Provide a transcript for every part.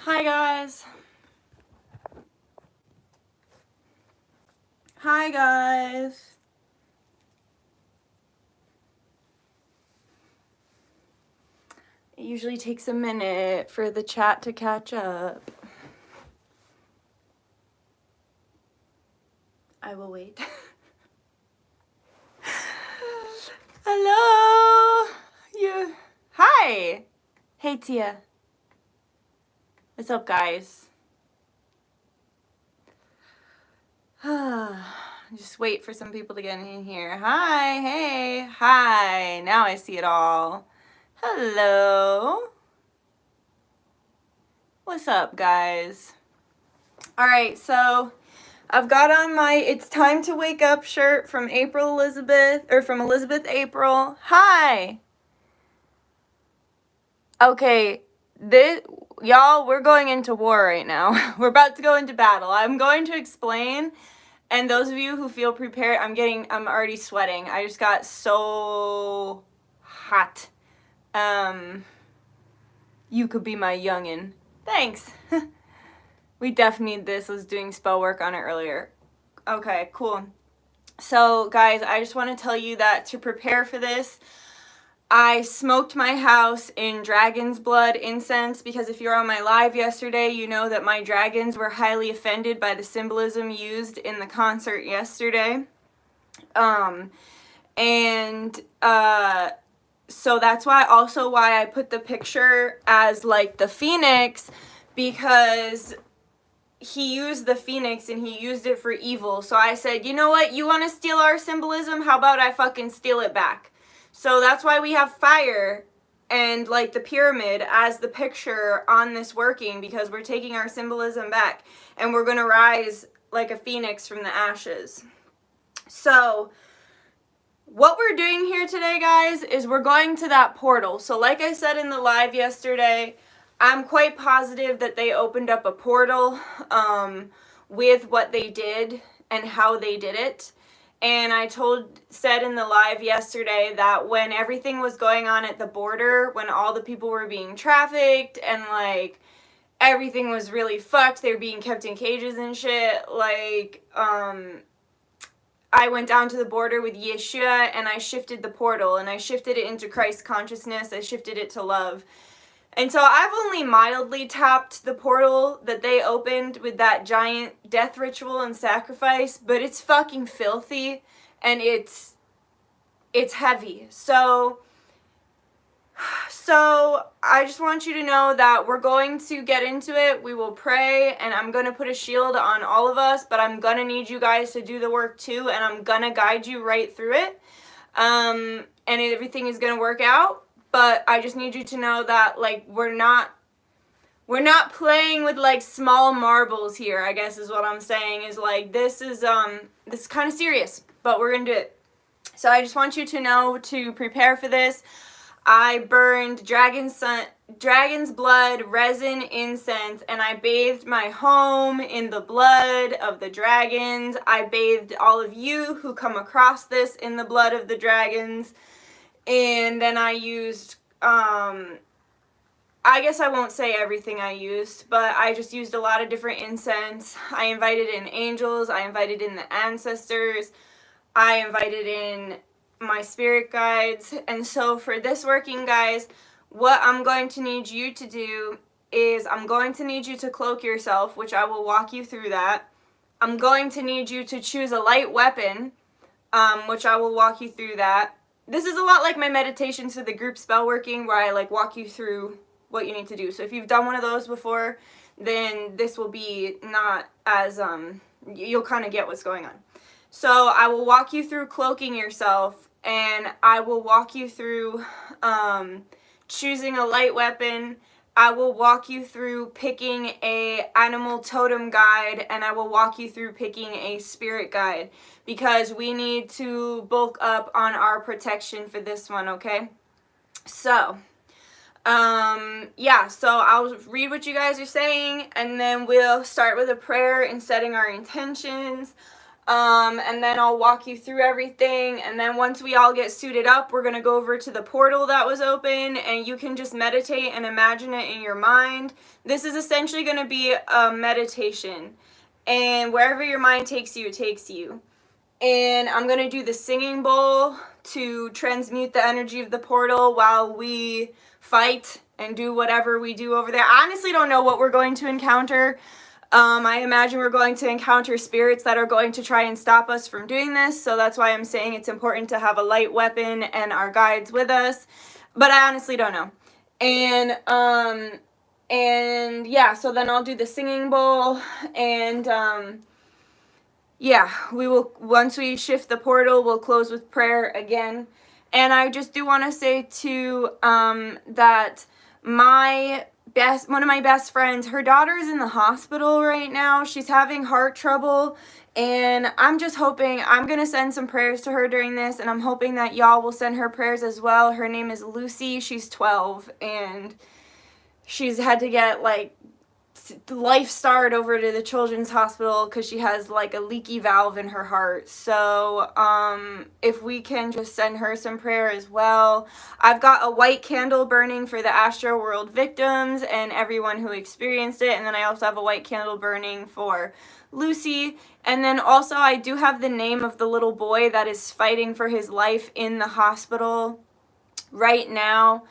Hi guys. Hi guys. It usually takes a minute for the chat to catch up. I will wait. Hello. You. Hi. Hey Tia. What's up guys? Just wait for some people to get in here. Hi. Hey. Hi. Now I see it all. Hello. What's up guys? All right, so I've got on my It's Time to Wake Up shirt from Elizabeth April. Hi. Okay, y'all, we're going into war right now. We're about to go into battle. I'm going to explain, and those of you who feel prepared, I'm already sweating. I just got so hot. You could be my youngin'. Thanks. We definitely need this. I was doing spell work on it earlier. Okay, cool. So, guys, I just want to tell you that to prepare for this, I smoked my house in dragon's blood incense because if you're on my live yesterday, you know that my dragons were highly offended by the symbolism used in the concert yesterday. So that's why I put the picture as like the phoenix, because he used the phoenix and he used it for evil. So I said, you know what? You want to steal our symbolism? How about I fucking steal it back? So that's why we have fire and like the pyramid as the picture on this working, because we're taking our symbolism back and we're going to rise like a phoenix from the ashes. So what we're doing here today, guys, is we're going to that portal. So like I said in the live yesterday, I'm quite positive that they opened up a portal with what they did and how they did it. And I said in the live yesterday that when everything was going on at the border, when all the people were being trafficked and like everything was really fucked, they were being kept in cages and shit, like I went down to the border with Yeshua and I shifted the portal and I shifted it into Christ consciousness. I shifted it to love. And so I've only mildly tapped the portal that they opened with that giant death ritual and sacrifice, but it's fucking filthy and it's heavy. So I just want you to know that we're going to get into it. We will pray and I'm going to put a shield on all of us, but I'm going to need you guys to do the work too, and I'm going to guide you right through it. And everything is going to work out. But I just need you to know that, like, we're not playing with, like, small marbles here, I guess is what I'm saying, is, like, this is kind of serious, but we're going to do it. So I just want you to know to prepare for this. I burned dragon's blood, resin, incense, and I bathed my home in the blood of the dragons. I bathed all of you who come across this in the blood of the dragons. And then I used, I guess I won't say everything I used, but I just used a lot of different incense. I invited in angels, I invited in the ancestors, I invited in my spirit guides. And so for this working, guys, what I'm going to need you to do is I'm going to need you to cloak yourself, which I will walk you through that. I'm going to need you to choose a light weapon, which I will walk you through that. This is a lot like my meditations to the group spell working, where I like walk you through what you need to do. So if you've done one of those before, then this will be not as, you'll kind of get what's going on. So I will walk you through cloaking yourself, and I will walk you through choosing a light weapon. I will walk you through picking a animal totem guide, and I will walk you through picking a spirit guide, because we need to bulk up on our protection for this one, okay? So, yeah, so I'll read what you guys are saying, and then we'll start with a prayer and setting our intentions. And then I'll walk you through everything. And then once we all get suited up, we're going to go over to the portal that was open, and you can just meditate and imagine it in your mind. This is essentially going to be a meditation, and wherever your mind takes you, it takes you. And I'm going to do the singing bowl to transmute the energy of the portal while we fight and do whatever we do over there. I honestly don't know what we're going to encounter. I imagine we're going to encounter spirits that are going to try and stop us from doing this, so that's why I'm saying it's important to have a light weapon and our guides with us, but I honestly don't know. And yeah, so then I'll do the singing bowl, and yeah, we will, once we shift the portal, we'll close with prayer again. And I just do want to say too, that one of my best friends, her daughter's in the hospital right now. She's having heart trouble, and I'm just hoping, I'm going to send some prayers to her during this, and I'm hoping that y'all will send her prayers as well. Her name is Lucy. She's 12, and she's had to get like life start over to the children's hospital because she has like a leaky valve in her heart. So if we can just send her some prayer as well. I've got a white candle burning for the Astroworld victims and everyone who experienced it, and then I also have a white candle burning for Lucy. And then also I do have the name of the little boy that is fighting for his life in the hospital right now.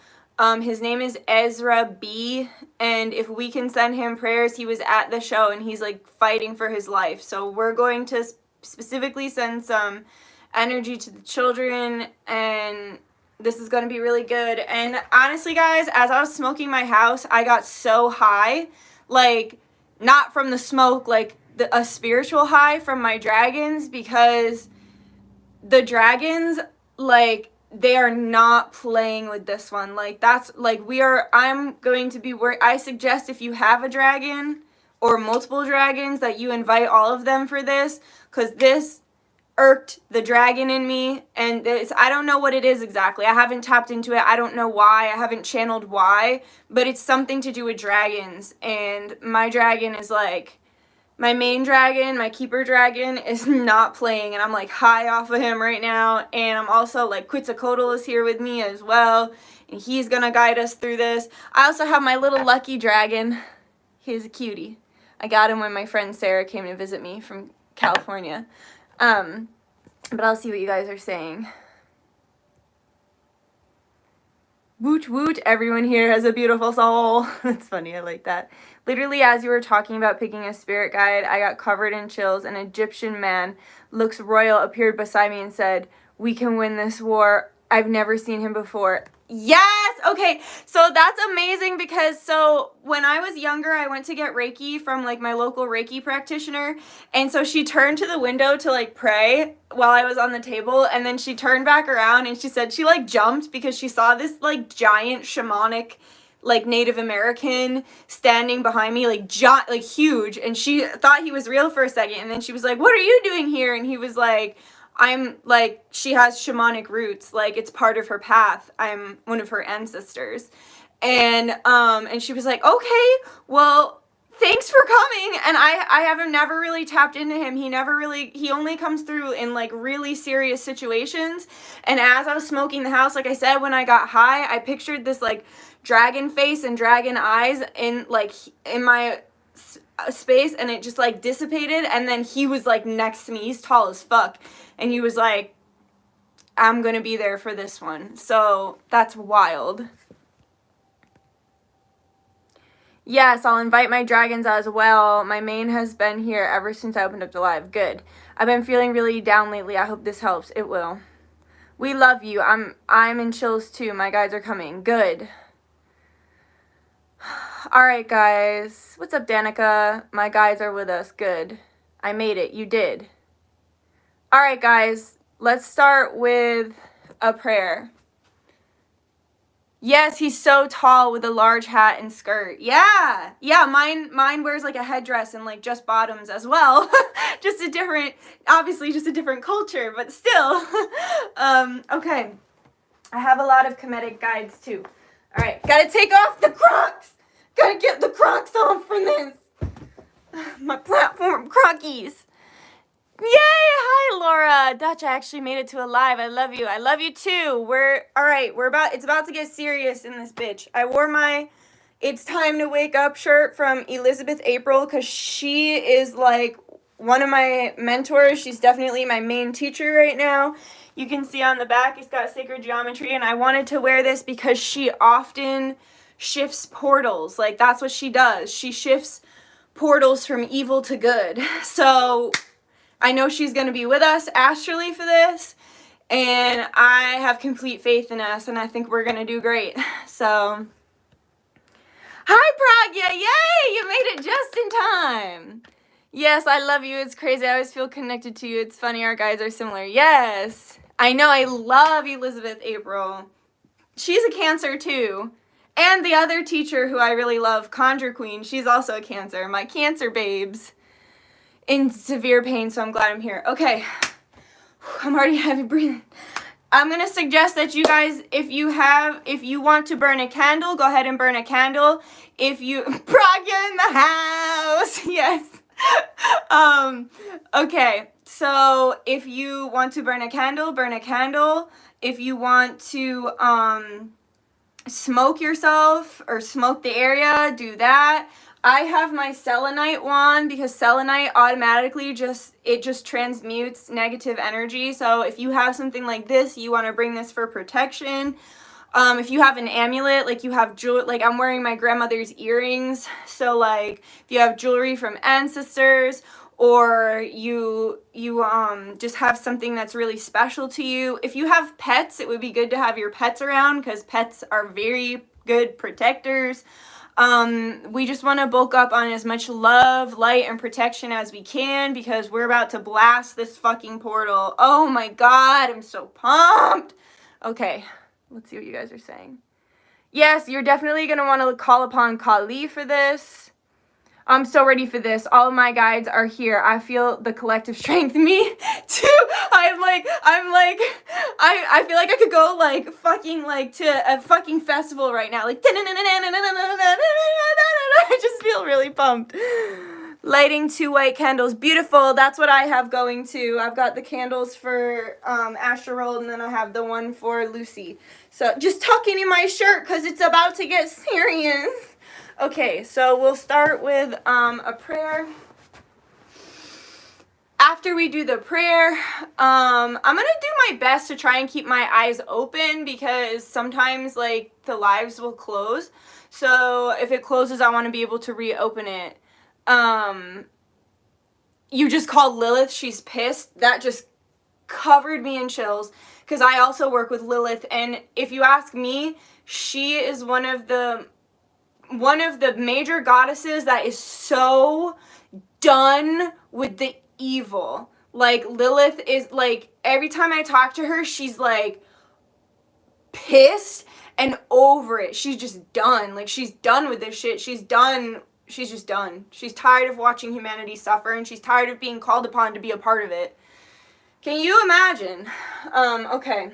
His name is Ezra B, and if we can send him prayers, he was at the show and he's like fighting for his life. So we're going to specifically send some energy to the children, and this is going to be really good. And honestly, guys, as I was smoking my house, I got so high, like not from the smoke, like a spiritual high from my dragons, because the dragons, like, they are not playing with this one. Like, that's, like, I'm going to be, I suggest if you have a dragon or multiple dragons that you invite all of them for this, because this irked the dragon in me, and I don't know what it is exactly. I haven't tapped into it. I don't know why. I haven't channeled why, but it's something to do with dragons, and my dragon is like, my main dragon, my keeper dragon, is not playing, and I'm like high off of him right now. And I'm also like, Quetzalcoatl is here with me as well, and he's gonna guide us through this. I also have my little lucky dragon. He's a cutie. I got him when my friend Sarah came to visit me from California. But I'll see what you guys are saying. Woot woot, everyone here has a beautiful soul. That's funny, I like that. Literally, as you were talking about picking a spirit guide, I got covered in chills. An Egyptian man, looks royal, appeared beside me and said, "We can win this war." I've never seen him before. Yes! Okay, so that's amazing, because so when I was younger, I went to get Reiki from like my local Reiki practitioner, and so she turned to the window to like pray while I was on the table, and then she turned back around and she said she like jumped because she saw this like giant shamanic like Native American standing behind me, like huge, and she thought he was real for a second, and then she was like, "What are you doing here?" And he was like, "I'm like, she has shamanic roots, like it's part of her path. I'm one of her ancestors." And she was like, "Okay, well, thanks for coming." And I haven't never really tapped into him. He only comes through in like really serious situations. And as I was smoking the house, like I said, when I got high, I pictured this like dragon face and dragon eyes in my space, and it just like dissipated, and then he was like next to me. He's tall as fuck, and he was like, "I'm gonna be there for this one." So that's wild. Yes, I'll invite my dragons as well. My main has been here ever since I opened up the live. Good. I've been feeling really down lately. I hope this helps. It will. We love you. I'm in chills too. My guides are coming. Good. Alright, guys. What's up, Danica? My guides are with us. Good. I made it. You did. Alright, guys. Let's start with a prayer. Yes, he's so tall with a large hat and skirt. Yeah. Yeah, mine wears like a headdress and like just bottoms as well. Obviously just a different culture, but still. Okay. I have a lot of comedic guides too. All right, gotta take off the Crocs. Gotta get the Crocs off for this. My platform Crockies. Yay, Hi, Laura. Dutch, I actually made it to a live. I love you. I love you too. It's about to get serious in this bitch. I wore my It's Time to Wake Up shirt from Elizabeth April because she is like one of my mentors. She's definitely my main teacher right now. You can see on the back it's got sacred geometry, and I wanted to wear this because she often shifts portals. Like, that's what she does. She shifts portals from evil to good. So I know she's going to be with us astrally for this, and I have complete faith in us, and I think we're going to do great. So, hi, Pragya! Yay! You made it just in time! Yes, I love you. It's crazy. I always feel connected to you. It's funny. Our guides are similar. Yes! I know. I love Elizabeth April. She's a Cancer, too. And the other teacher who I really love, Conjure Queen, she's also a Cancer. My Cancer babes. In severe pain, so I'm glad I'm here. Okay. I'm already heavy breathing. I'm going to suggest that you guys, if you want to burn a candle, go ahead and burn a candle. If you, Pragya in the house, yes. Okay, so if you want to burn a candle, burn a candle. If you want to, smoke yourself or smoke the area, do that. I have my selenite wand because selenite automatically just transmutes negative energy. So if you have something like this, you want to bring this for protection. If you have an amulet, like you have jewelry, like I'm wearing my grandmother's earrings. So like if you have jewelry from ancestors, or you just have something that's really special to you. If you have pets, it would be good to have your pets around because pets are very good protectors. We just want to bulk up on as much love, light, and protection as we can because we're about to blast this fucking portal. Oh my god, I'm so pumped. Okay, let's see what you guys are saying. Yes, you're definitely going to want to call upon Kali for this. I'm so ready for this. All of my guides are here. I feel the collective strength. Me too. I feel like I could go like fucking like to a fucking festival right now. Like I just feel really pumped. Lighting 2 white candles. Beautiful. That's what I have going to. I've got the candles for Astroworld, and then I have the one for Lucy. So just tucking in my shirt because it's about to get serious. Okay, so we'll start with a prayer. After we do the prayer, I'm going to do my best to try and keep my eyes open because sometimes, like, the lives will close. So if it closes, I want to be able to reopen it. You just called Lilith. She's pissed. That just covered me in chills because I also work with Lilith. And if you ask me, she is one of the major goddesses that is so done with the evil. Like, Lilith is, like, every time I talk to her, she's, like, pissed and over it. She's just done. Like, she's done with this shit. She's done. She's just done. She's tired of watching humanity suffer, and she's tired of being called upon to be a part of it. Can you imagine? Okay.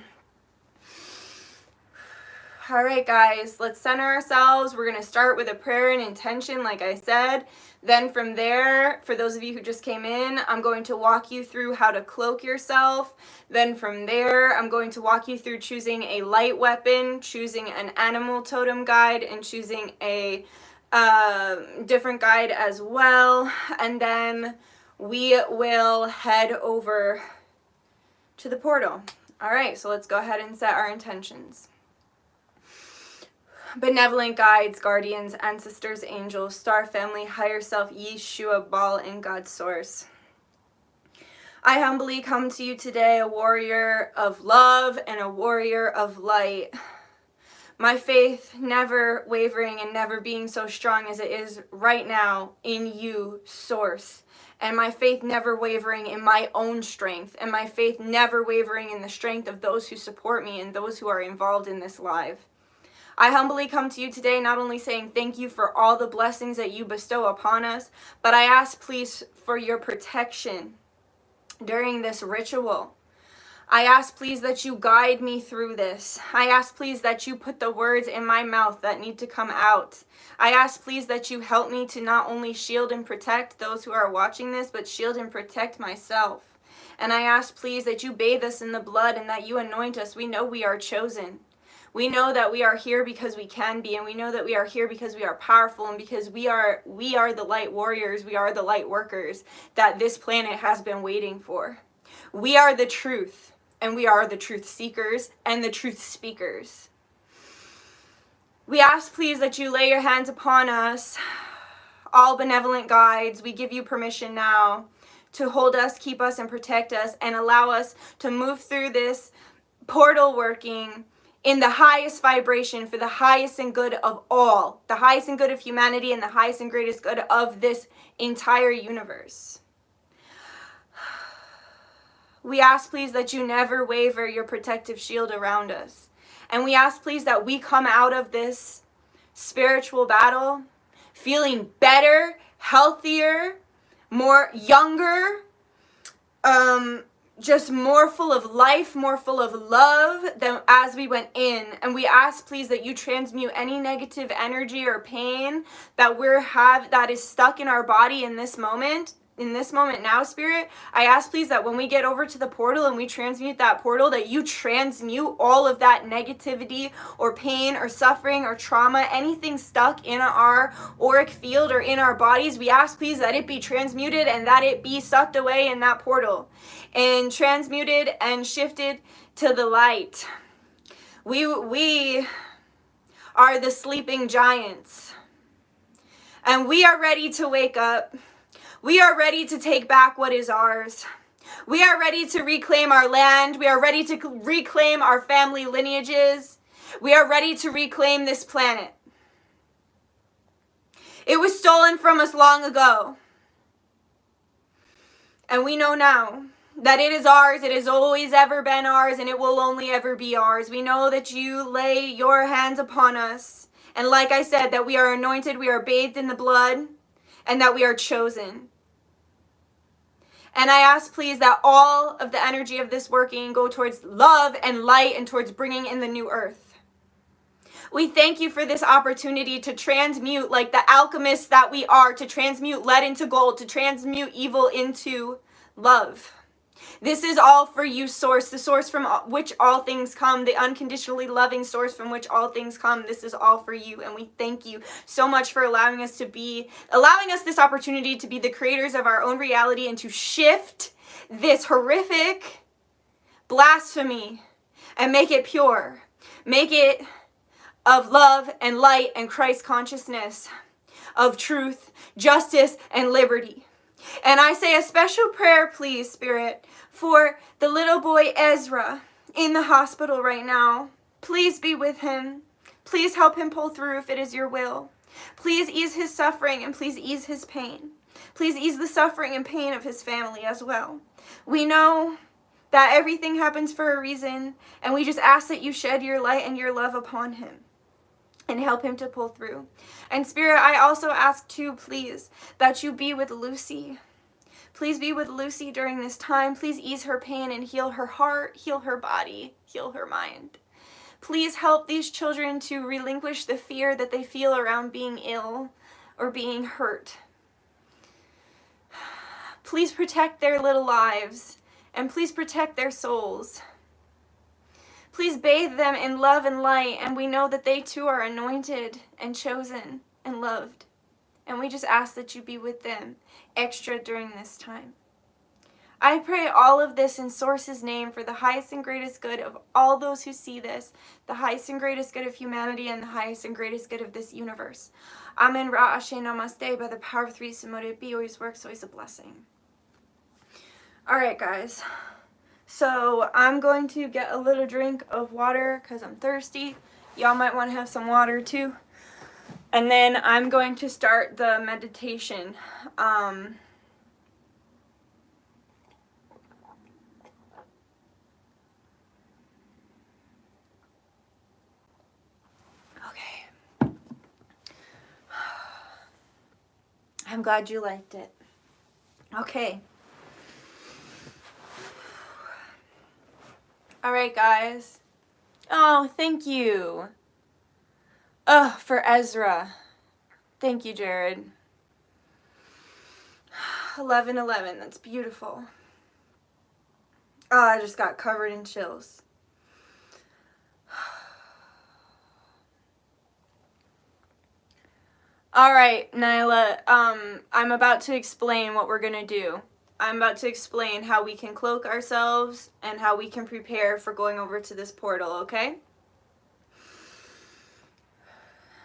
All right, guys, let's center ourselves. We're going to start with a prayer and intention, like I said. Then from there, for those of you who just came in, I'm going to walk you through how to cloak yourself. Then from there, I'm going to walk you through choosing a light weapon, choosing an animal totem guide, and choosing a different guide as well. And then we will head over to the portal. All right, so let's go ahead and set our intentions. Benevolent guides, guardians, ancestors, angels, star family, higher self, Yeshua, Baal, and God's source. I humbly come to you today, a warrior of love and a warrior of light. My faith never wavering and never being so strong as it is right now in you, source. And my faith never wavering in my own strength. And my faith never wavering in the strength of those who support me and those who are involved in this live. I humbly come to you today not only saying thank you for all the blessings that you bestow upon us, but I ask please for your protection during this ritual. I ask please that you guide me through this. I ask please that you put the words in my mouth that need to come out. I ask please that you help me to not only shield and protect those who are watching this, but shield and protect myself. And I ask, please, that you bathe us in the blood and that you anoint us. We know we are chosen. We know that we are here because we can be, and we know that we are here because we are powerful, and because we are the light warriors, we are the light workers that this planet has been waiting for. We are the truth, and we are the truth seekers and the truth speakers. We ask, please, that you lay your hands upon us, all benevolent guides. We give you permission now to hold us, keep us, and protect us, and allow us to move through this portal working in the highest vibration for the highest and good of all, the highest and good of humanity, and the highest and greatest good of this entire universe. We ask, please, that you never waver your protective shield around us. And we ask, please, that we come out of this spiritual battle feeling better, healthier, more younger, just more full of life, more full of love than as we went in. And we ask, please, that you transmute any negative energy or pain that that is stuck in our body in this moment now, Spirit. I ask, please, that when we get over to the portal and we transmute that portal, that you transmute all of that negativity or pain or suffering or trauma, anything stuck in our auric field or in our bodies. We ask, please, that it be transmuted and that it be sucked away in that portal and transmuted and shifted to the light. We are the sleeping giants, and we are ready to wake up. We are ready to take back what is ours. We are ready to reclaim our land. We are ready to reclaim our family lineages. We are ready to reclaim this planet. It was stolen from us long ago. And we know now that it is ours. It has always ever been ours, and it will only ever be ours. We know that you lay your hands upon us. And like I said, that we are anointed, we are bathed in the blood, and that we are chosen. And I ask, please, that all of the energy of this working go towards love and light and towards bringing in the new earth. We thank you for this opportunity to transmute, like the alchemists that we are, to transmute lead into gold, to transmute evil into love. This is all for you, Source, the source from which all things come, the unconditionally loving source from which all things come. This is all for you, and we thank you so much for allowing us this opportunity to be the creators of our own reality and to shift this horrific blasphemy and make it pure. Make it of love and light and Christ consciousness, of truth, justice, and liberty. And I say a special prayer, please, Spirit, for the little boy Ezra in the hospital right now. Please be with him. Please help him pull through if it is your will. Please ease his suffering and please ease his pain. Please ease the suffering and pain of his family as well. We know that everything happens for a reason, and we just ask that you shed your light and your love upon him and help him to pull through. And Spirit, I also ask too, please, that you be with Lucy. Please be with Lucy during this time. Please ease her pain and heal her heart, heal her body, heal her mind. Please help these children to relinquish the fear that they feel around being ill or being hurt. Please protect their little lives, and please protect their souls. Please bathe them in love and light, and we know that they too are anointed and chosen and loved. And we just ask that you be with them extra during this time. I pray all of this in Source's name for the highest and greatest good of all those who see this, the highest and greatest good of humanity, and the highest and greatest good of this universe. Amen. Ra Ashe Namaste. By the power of three, so mote it be, always works, always a blessing. Alright, guys. So I'm going to get a little drink of water because I'm thirsty. Y'all might want to have some water too. And then I'm going to start the meditation. Okay. I'm glad you liked it. Okay. Alright, guys. Oh, thank you. For Ezra. Thank you, Jared. 11:11. That's beautiful. Oh, I just got covered in chills. All right, Nyla, I'm about to explain what we're gonna do. I'm about to explain how we can cloak ourselves and how we can prepare for going over to this portal, okay?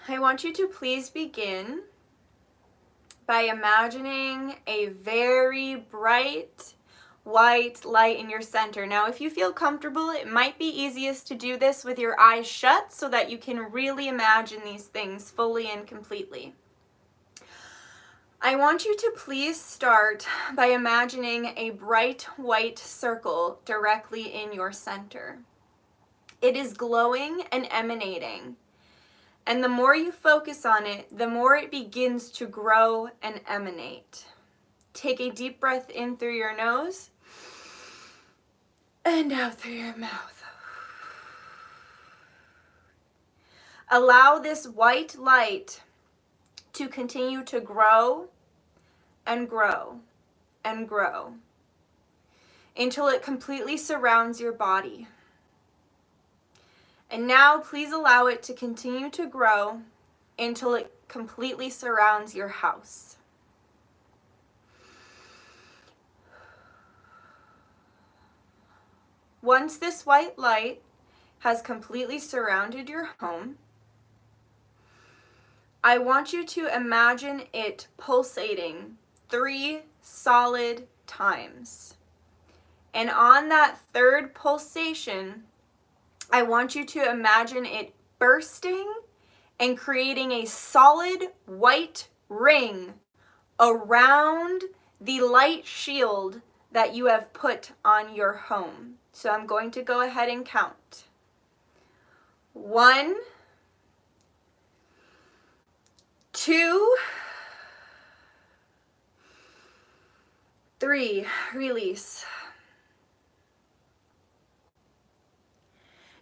I want you to please begin by imagining a very bright white light in your center. Now, if you feel comfortable, it might be easiest to do this with your eyes shut so that you can really imagine these things fully and completely. I want you to please start by imagining a bright white circle directly in your center. It is glowing and emanating. And the more you focus on it, the more it begins to grow and emanate. Take a deep breath in through your nose and out through your mouth. Allow this white light to continue to grow and grow and grow until it completely surrounds your body. And now please allow it to continue to grow until it completely surrounds your house. Once this white light has completely surrounded your home, I want you to imagine it pulsating 3 solid times. And on that third pulsation, I want you to imagine it bursting and creating a solid white ring around the light shield that you have put on your home. So I'm going to go ahead and count. 1, 2, 3, release.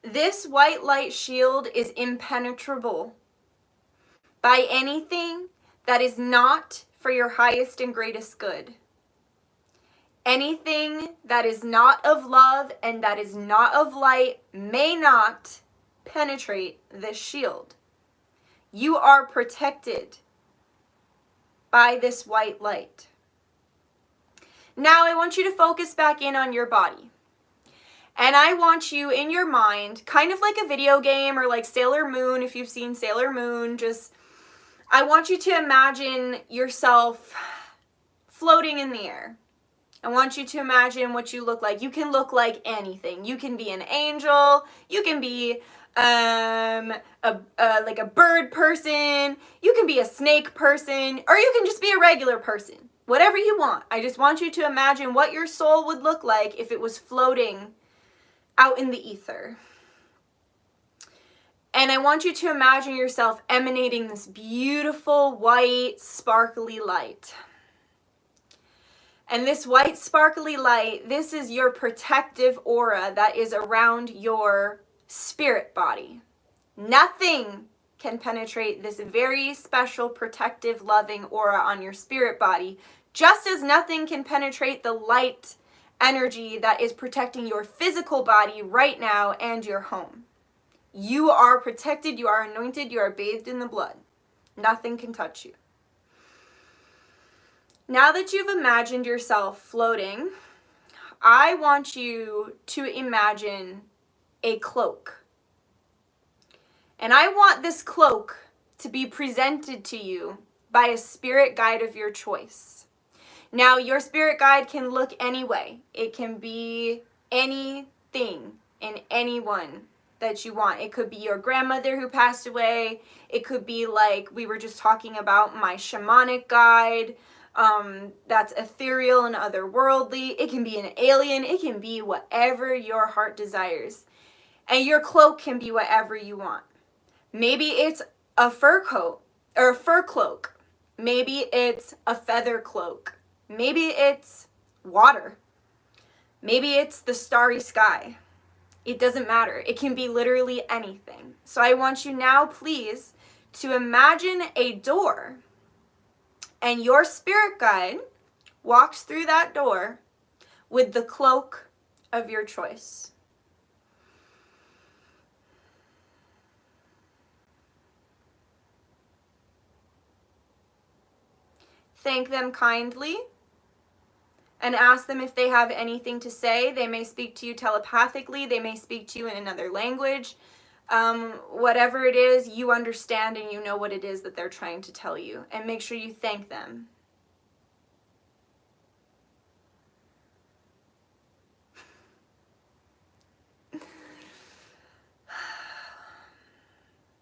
This white light shield is impenetrable by anything that is not for your highest and greatest good. Anything that is not of love and that is not of light may not penetrate this shield. You are protected by this white light. Now I want you to focus back in on your body. And I want you in your mind, kind of like a video game or like Sailor Moon, if you've seen Sailor Moon, I want you to imagine yourself floating in the air. I want you to imagine what you look like. You can look like anything. You can be an angel. You can be like a bird person. You can be a snake person, or you can just be a regular person. Whatever you want. I just want you to imagine what your soul would look like if it was floating out in the ether. And I want you to imagine yourself emanating this beautiful white sparkly light. And this white sparkly light, this is your protective aura that is around your spirit body. Nothing can penetrate this very special, protective, loving aura on your spirit body, just as nothing can penetrate the light energy that is protecting your physical body right now and your home. You are protected, you are anointed, you are bathed in the blood. Nothing can touch you. Now that you've imagined yourself floating, I want you to imagine a cloak. And I want this cloak to be presented to you by a spirit guide of your choice. Now, your spirit guide can look any way. It can be anything and anyone that you want. It could be your grandmother who passed away. It could be like we were just talking about, my shamanic guide. That's ethereal and otherworldly. It can be an alien. It can be whatever your heart desires. And your cloak can be whatever you want. Maybe it's a fur coat or a fur cloak. Maybe it's a feather cloak. Maybe it's water. Maybe it's the starry sky. It doesn't matter. It can be literally anything. So I want you now, please, to imagine a door. And your spirit guide walks through that door with the cloak of your choice. Thank them kindly and ask them if they have anything to say. They may speak to you telepathically. They may speak to you in another language. Whatever it is, you understand and you know what it is that they're trying to tell you. And make sure you thank them.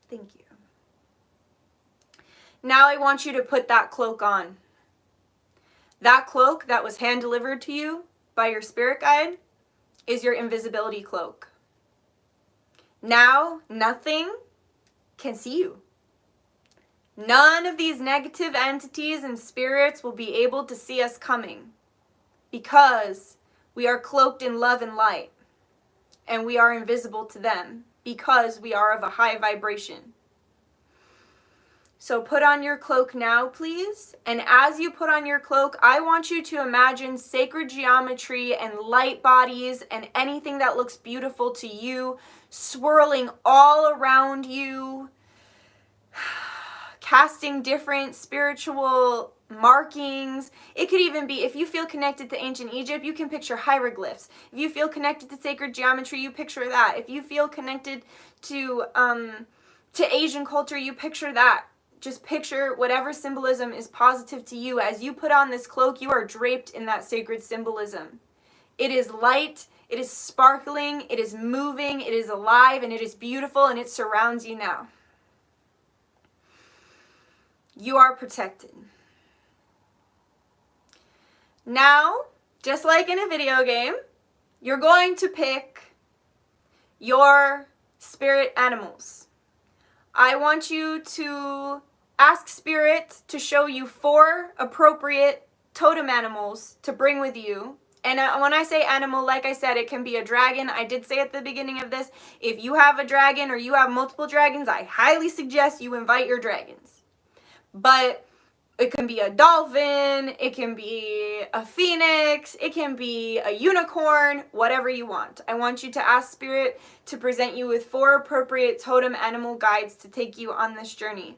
Thank you. Now I want you to put that cloak on. That cloak that was hand delivered to you by your spirit guide is your invisibility cloak. Now nothing can see you. None of these negative entities and spirits will be able to see us coming because we are cloaked in love and light, and we are invisible to them because we are of a high vibration. So put on your cloak now, please. And as you put on your cloak, I want you to imagine sacred geometry and light bodies and anything that looks beautiful to you swirling all around you, casting different spiritual markings. It could even be, if you feel connected to ancient Egypt, you can picture hieroglyphs. If you feel connected to sacred geometry, you picture that. If you feel connected to Asian culture, you picture that. Just picture whatever symbolism is positive to you. As you put on this cloak, you are draped in that sacred symbolism. It is light, it is sparkling, it is moving, it is alive, and it is beautiful, and it surrounds you now. You are protected. Now, just like in a video game, you're going to pick your spirit animals. I want you to ask Spirit to show you 4 appropriate totem animals to bring with you. And when I say animal, like I said, it can be a dragon. I did say at the beginning of this, if you have a dragon or you have multiple dragons, I highly suggest you invite your dragons. But it can be a dolphin, it can be a phoenix, it can be a unicorn, whatever you want. I want you to ask Spirit to present you with 4 appropriate totem animal guides to take you on this journey.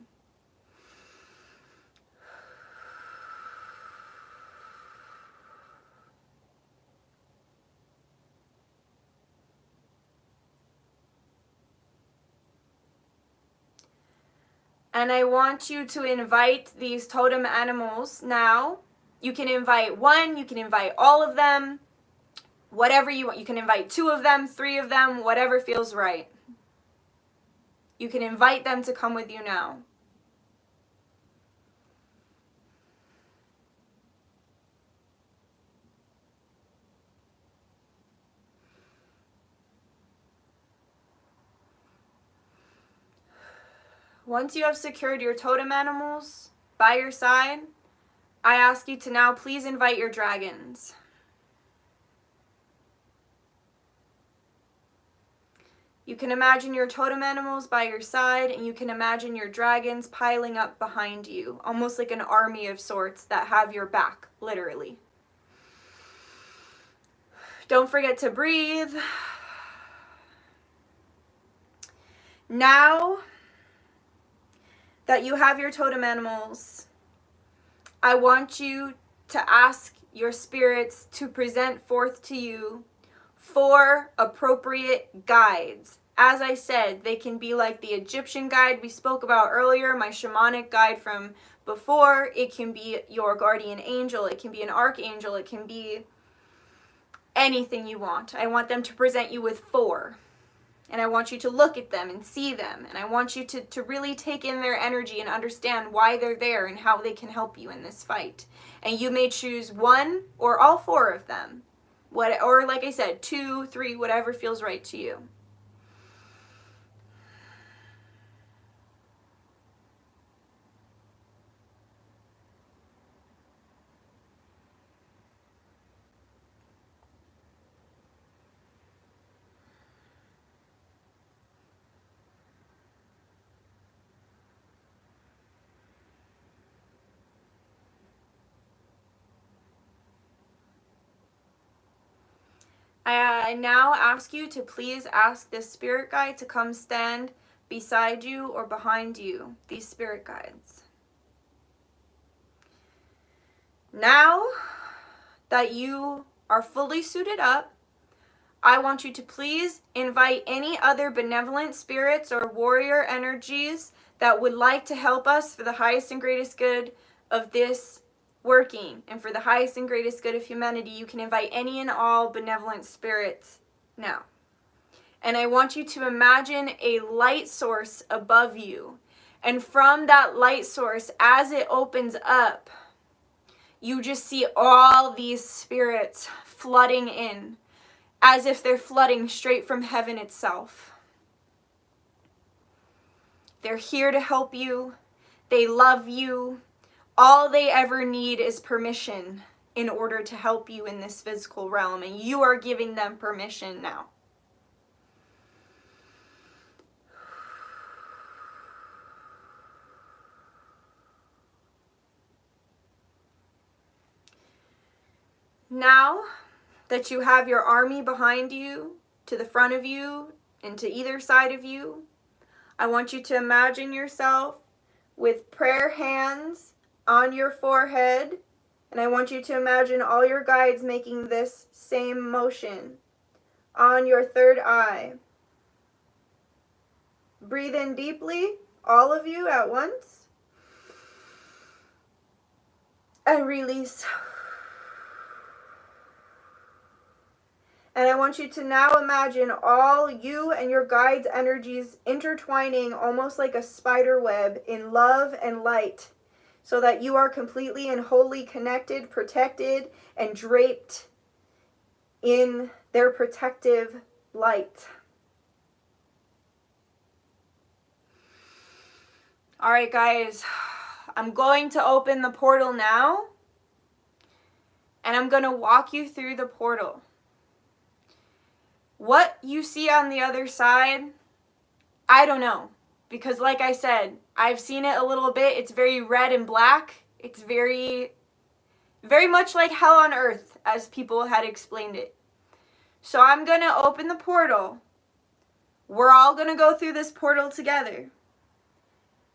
And I want you to invite these totem animals now. You can invite 1, you can invite all of them, whatever you want. You can invite 2 of them, 3 of them, whatever feels right. You can invite them to come with you now. Once you have secured your totem animals by your side, I ask you to now please invite your dragons. You can imagine your totem animals by your side, and you can imagine your dragons piling up behind you, almost like an army of sorts that have your back, literally. Don't forget to breathe. Now that you have your totem animals, I want you to ask your spirits to present forth to you 4 appropriate guides. As I said, they can be like the Egyptian guide we spoke about earlier, my shamanic guide from before. It can be your guardian angel. It can be an archangel. It can be anything you want. I want them to present you with 4. And I want you to look at them and see them. And I want you to really take in their energy and understand why they're there and how they can help you in this fight. And you may choose 1 or all 4 of them. Or like I said, 2, 3, whatever feels right to you. I now ask you to please ask this spirit guide to come stand beside you or behind you, these spirit guides. Now that you are fully suited up, I want you to please invite any other benevolent spirits or warrior energies that would like to help us for the highest and greatest good of this working and for the highest and greatest good of humanity. You can invite any and all benevolent spirits now. And I want you to imagine a light source above you. And from that light source, as it opens up, you just see all these spirits flooding in, as if they're flooding straight from heaven itself. They're here to help you. They love you. All they ever need is permission in order to help you in this physical realm, and you are giving them permission now. Now that you have your army behind you, to the front of you, and to either side of you, I want you to imagine yourself with prayer hands on your forehead, and I want you to imagine all your guides making this same motion on your third eye. Breathe in deeply, all of you at once, and release. And I want you to now imagine all you and your guides' energies intertwining almost like a spider web in love and light, so that you are completely and wholly connected, protected, and draped in their protective light. All right, guys, I'm going to open the portal now, and I'm going to walk you through the portal. What you see on the other side, I don't know. Because like I said, I've seen it a little bit. It's very red and black. It's very much like hell on earth, as people had explained it. So I'm going to open the portal. We're all going to go through this portal together.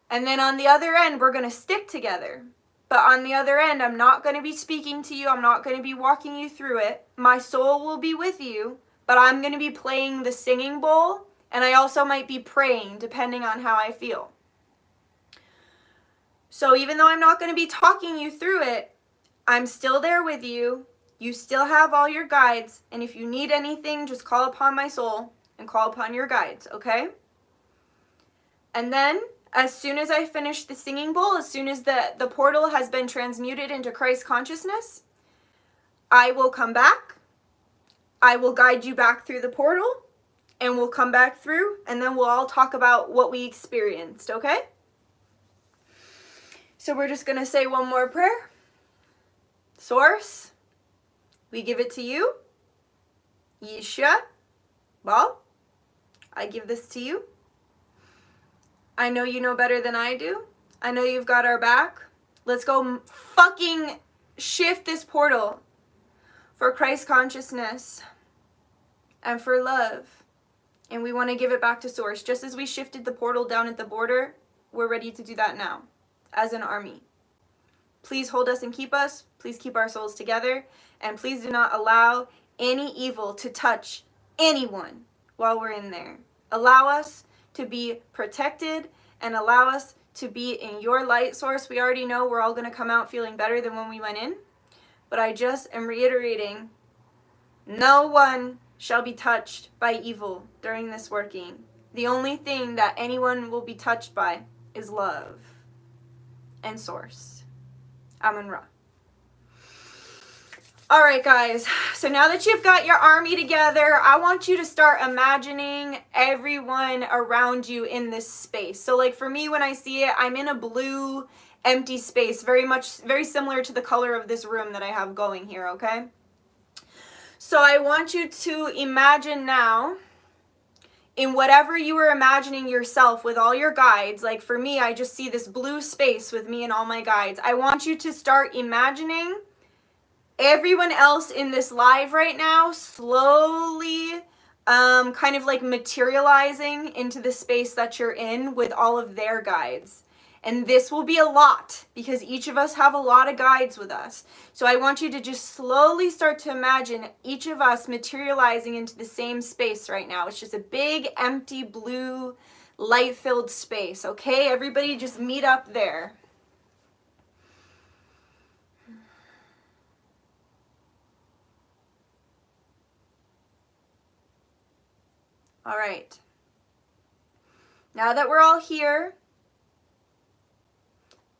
And then on the other end, we're going to stick together. But on the other end, I'm not going to be speaking to you. I'm not going to be walking you through it. My soul will be with you. But I'm going to be playing the singing bowl, and I also might be praying, depending on how I feel. So even though I'm not going to be talking you through it, I'm still there with you. You still have all your guides, and if you need anything, just call upon my soul and call upon your guides, okay? And then, as soon as I finish the singing bowl, as soon as the portal has been transmuted into Christ consciousness, I will come back. I will guide you back through the portal, and we'll come back through, and then we'll all talk about what we experienced, okay? So we're just going to say one more prayer. Source, we give it to you. Yisha, Bal, I give this to you. I know you know better than I do. I know you've got our back. Let's go fucking shift this portal for Christ consciousness and for love. And we want to give it back to Source. Just as we shifted the portal down at the border, we're ready to do that now as an army. Please hold us and keep us. Please keep our souls together. And please do not allow any evil to touch anyone while we're in there. Allow us to be protected and allow us to be in your light source. We already know we're all going to come out feeling better than when we went in. But I just am reiterating, no one shall be touched by evil during this working. The only thing that anyone will be touched by is love and Source. Amun-Ra. All right, guys. So now that you've got your army together, I want you to start imagining everyone around you in this space. So like for me, when I see it, I'm in a blue empty space, very similar to the color of this room that I have going here, okay? So I want you to imagine now, in whatever you were imagining yourself with all your guides, like for me, I just see this blue space with me and all my guides. I want you to start imagining everyone else in this live right now slowly kind of like materializing into the space that you're in with all of their guides. And this will be a lot because each of us have a lot of guides with us. So I want you to just slowly start to imagine each of us materializing into the same space right now. It's just a big, empty, blue, light-filled space, okay? Everybody just meet up there. All right. Now that we're all here,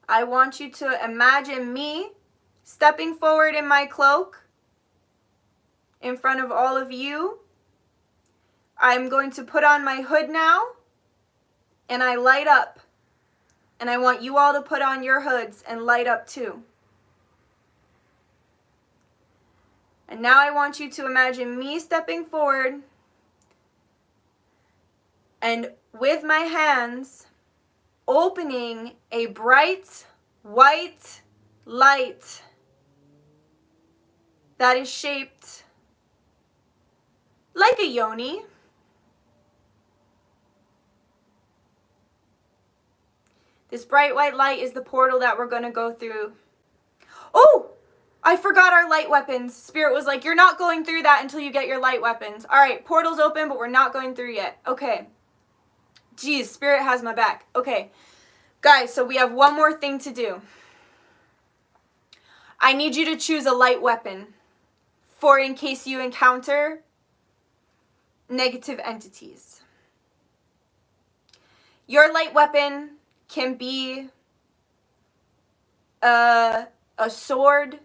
I want you to imagine me stepping forward in my cloak in front of all of you. I'm going to put on my hood now, and I light up. And I want you all to put on your hoods and light up too. And now I want you to imagine me stepping forward and with my hands opening a bright white light that is shaped like a yoni. This bright white light is the portal that we're going to go through. Oh, I forgot our light weapons. Spirit was like, you're not going through that until you get your light weapons. All right, portal's open, but we're not going through yet. Okay. Geez, Spirit has my back. Okay. Guys, so we have one more thing to do. I need you to choose a light weapon for in case you encounter negative entities. Your light weapon can be a sword.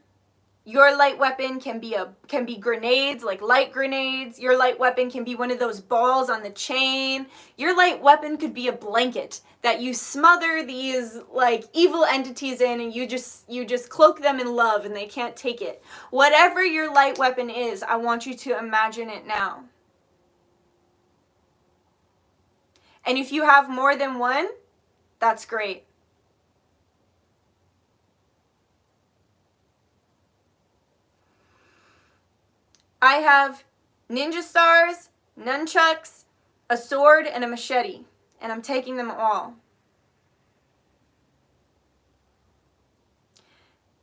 Your light weapon can be grenades, like light grenades. Your light weapon can be one of those balls on the chain. Your light weapon could be a blanket that you smother these like evil entities in, and you just cloak them in love and they can't take it. Whatever your light weapon is, I want you to imagine it now. And if you have more than one, that's great. I have ninja stars, nunchucks, a sword, and a machete, and I'm taking them all.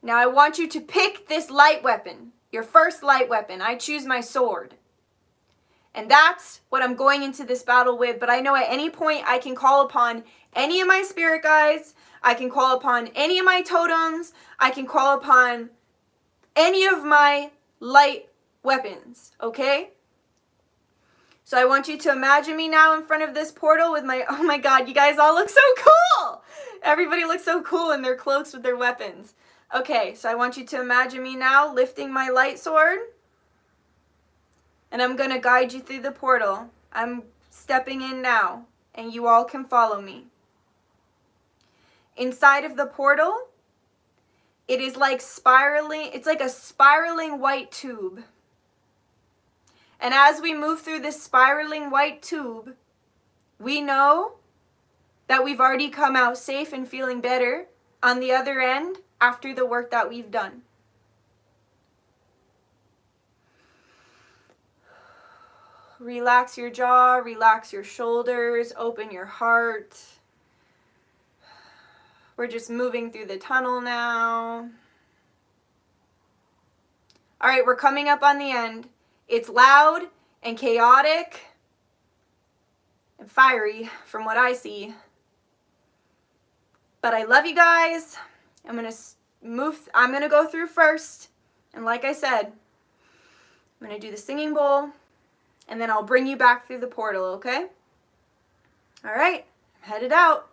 Now I want you to pick this light weapon, your first light weapon. I choose my sword. And that's what I'm going into this battle with, but I know at any point I can call upon any of my spirit guides, I can call upon any of my totems, I can call upon any of my light weapons, okay? So I want you to imagine me now in front of this portal with my, oh my god, you guys all look so cool! Everybody looks so cool in their cloaks with their weapons. Okay, so I want you to imagine me now lifting my light sword, and I'm going to guide you through the portal. I'm stepping in now, and you all can follow me. Inside of the portal, it is like spiraling, it's like a spiraling white tube. And as we move through this spiraling white tube, we know that we've already come out safe and feeling better on the other end after the work that we've done. Relax your jaw, relax your shoulders, open your heart. We're just moving through the tunnel now. All right, we're coming up on the end. It's loud and chaotic and fiery from what I see. But I love you guys. I'm going to go through first. And like I said, I'm going to do the singing bowl. And then I'll bring you back through the portal, okay? All right, I'm headed out.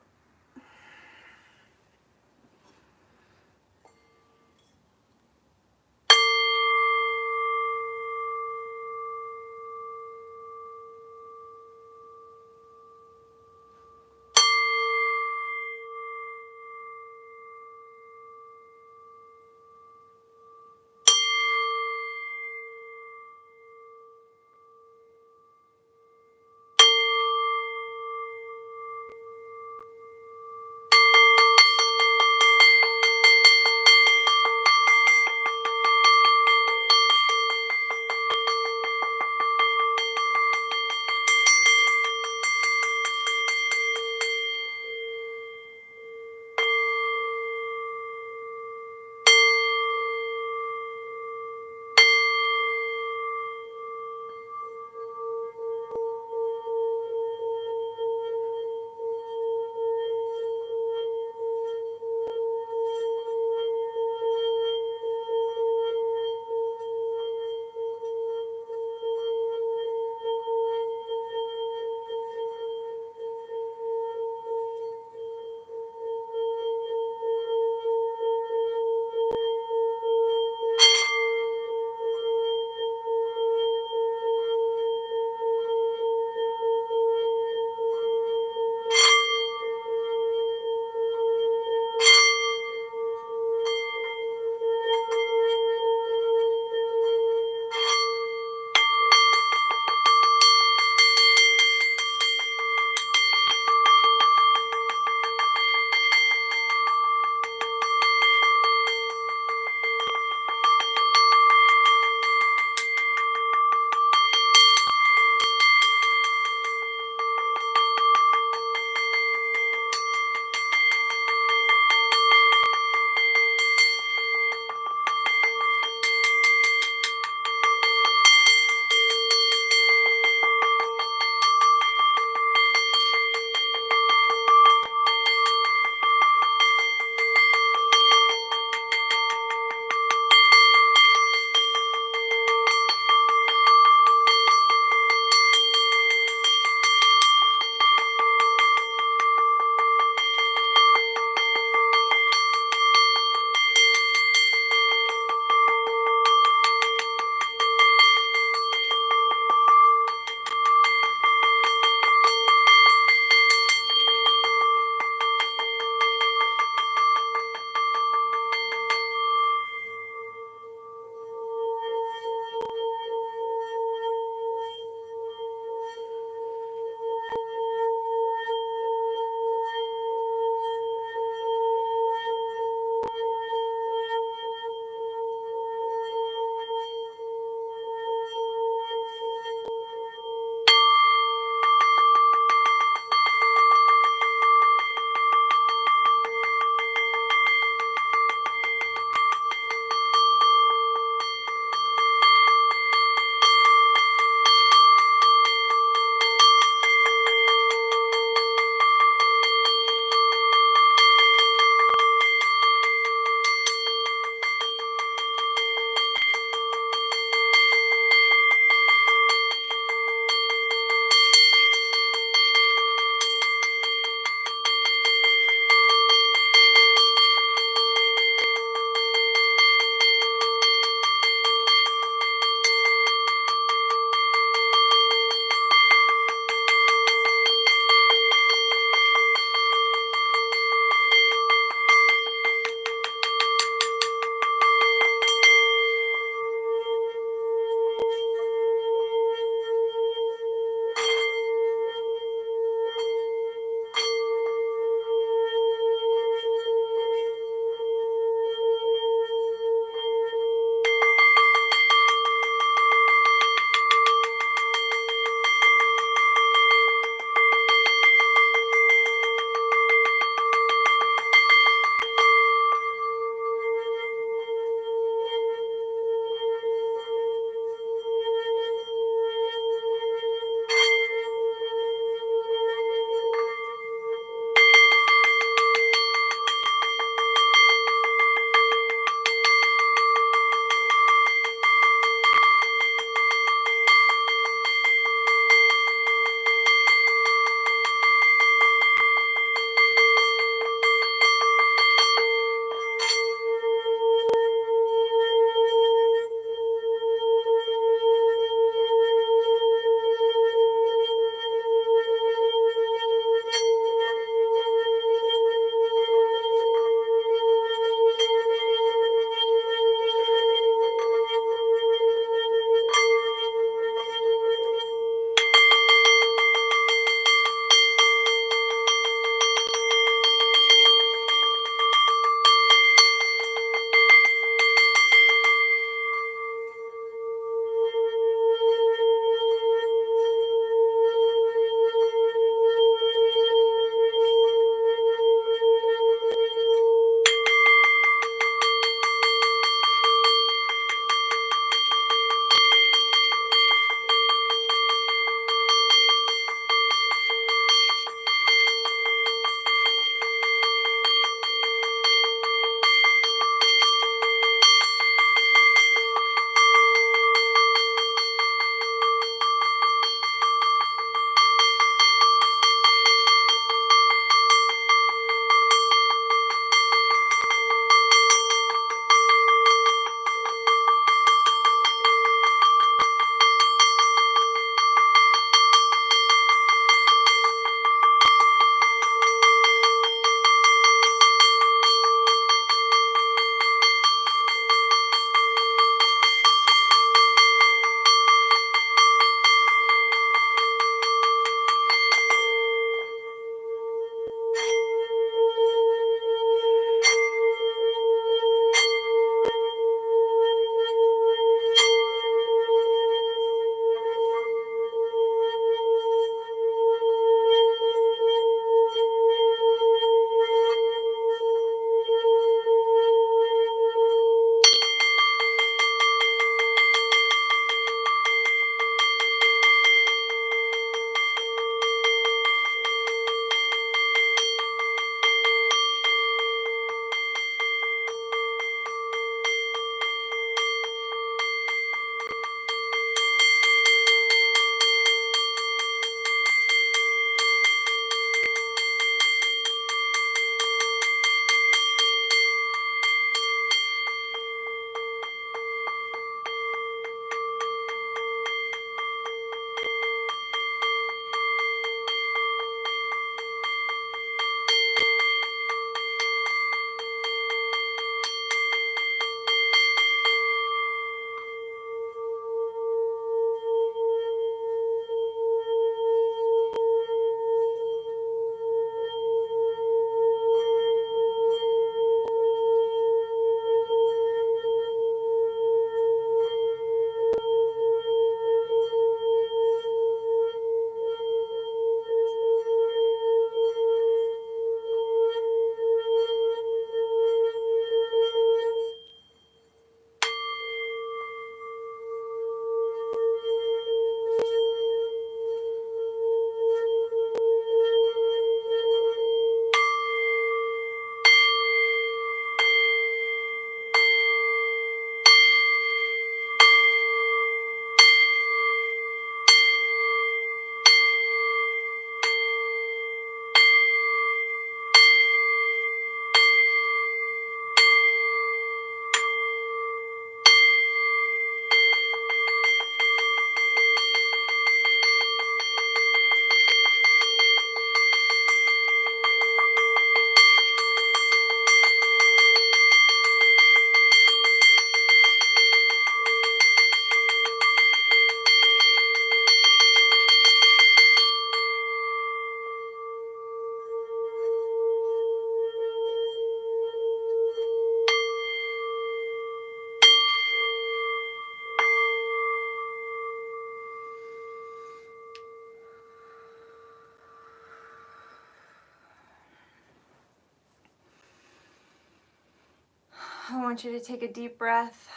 want you to take a deep breath.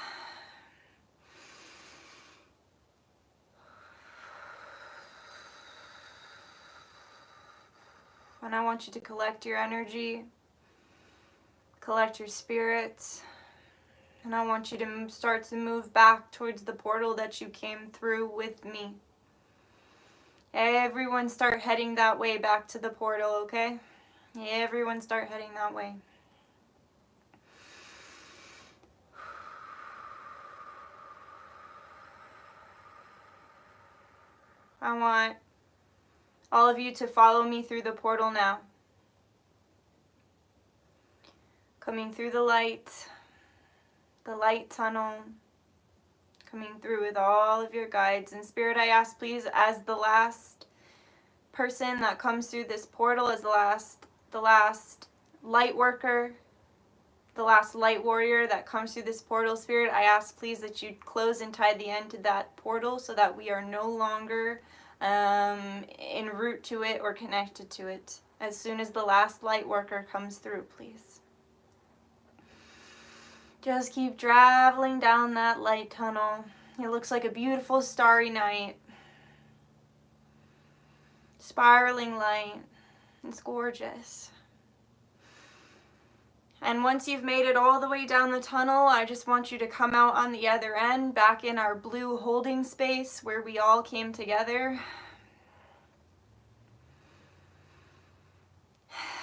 And I want you to collect your energy, collect your spirits, and I want you to start to move back towards the portal that you came through with me. Everyone start heading that way back to the portal, okay? Everyone start heading that way. I want all of you to follow me through the portal now. Coming through the light tunnel, coming through with all of your guides. In spirit, I ask, please, as the last person that comes through this portal, as the last light worker, the last light warrior that comes through this portal, Spirit, I ask, please, that you close and tie the end to that portal so that we are no longer en route to it or connected to it. As soon as the last light worker comes through, please. Just keep traveling down that light tunnel. It looks like a beautiful starry night. Spiraling light. It's gorgeous. And once you've made it all the way down the tunnel, I just want you to come out on the other end, back in our blue holding space where we all came together.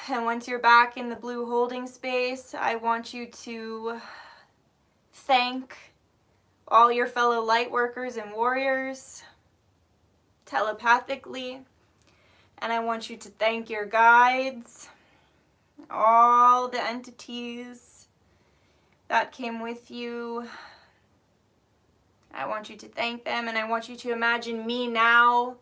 And once you're back in the blue holding space, I want you to thank all your fellow light workers and warriors telepathically. And I want you to thank your guides, all the entities that came with you. I want you to thank them, and I want you to imagine me now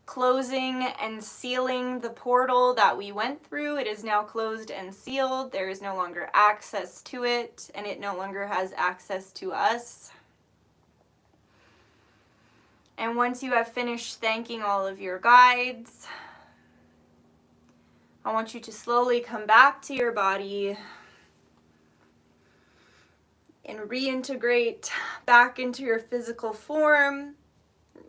closing and sealing the portal that we went through. It is now closed and sealed. There is no longer access to it, and it no longer has access to us. And once you have finished thanking all of your guides, I want you to slowly come back to your body and reintegrate back into your physical form,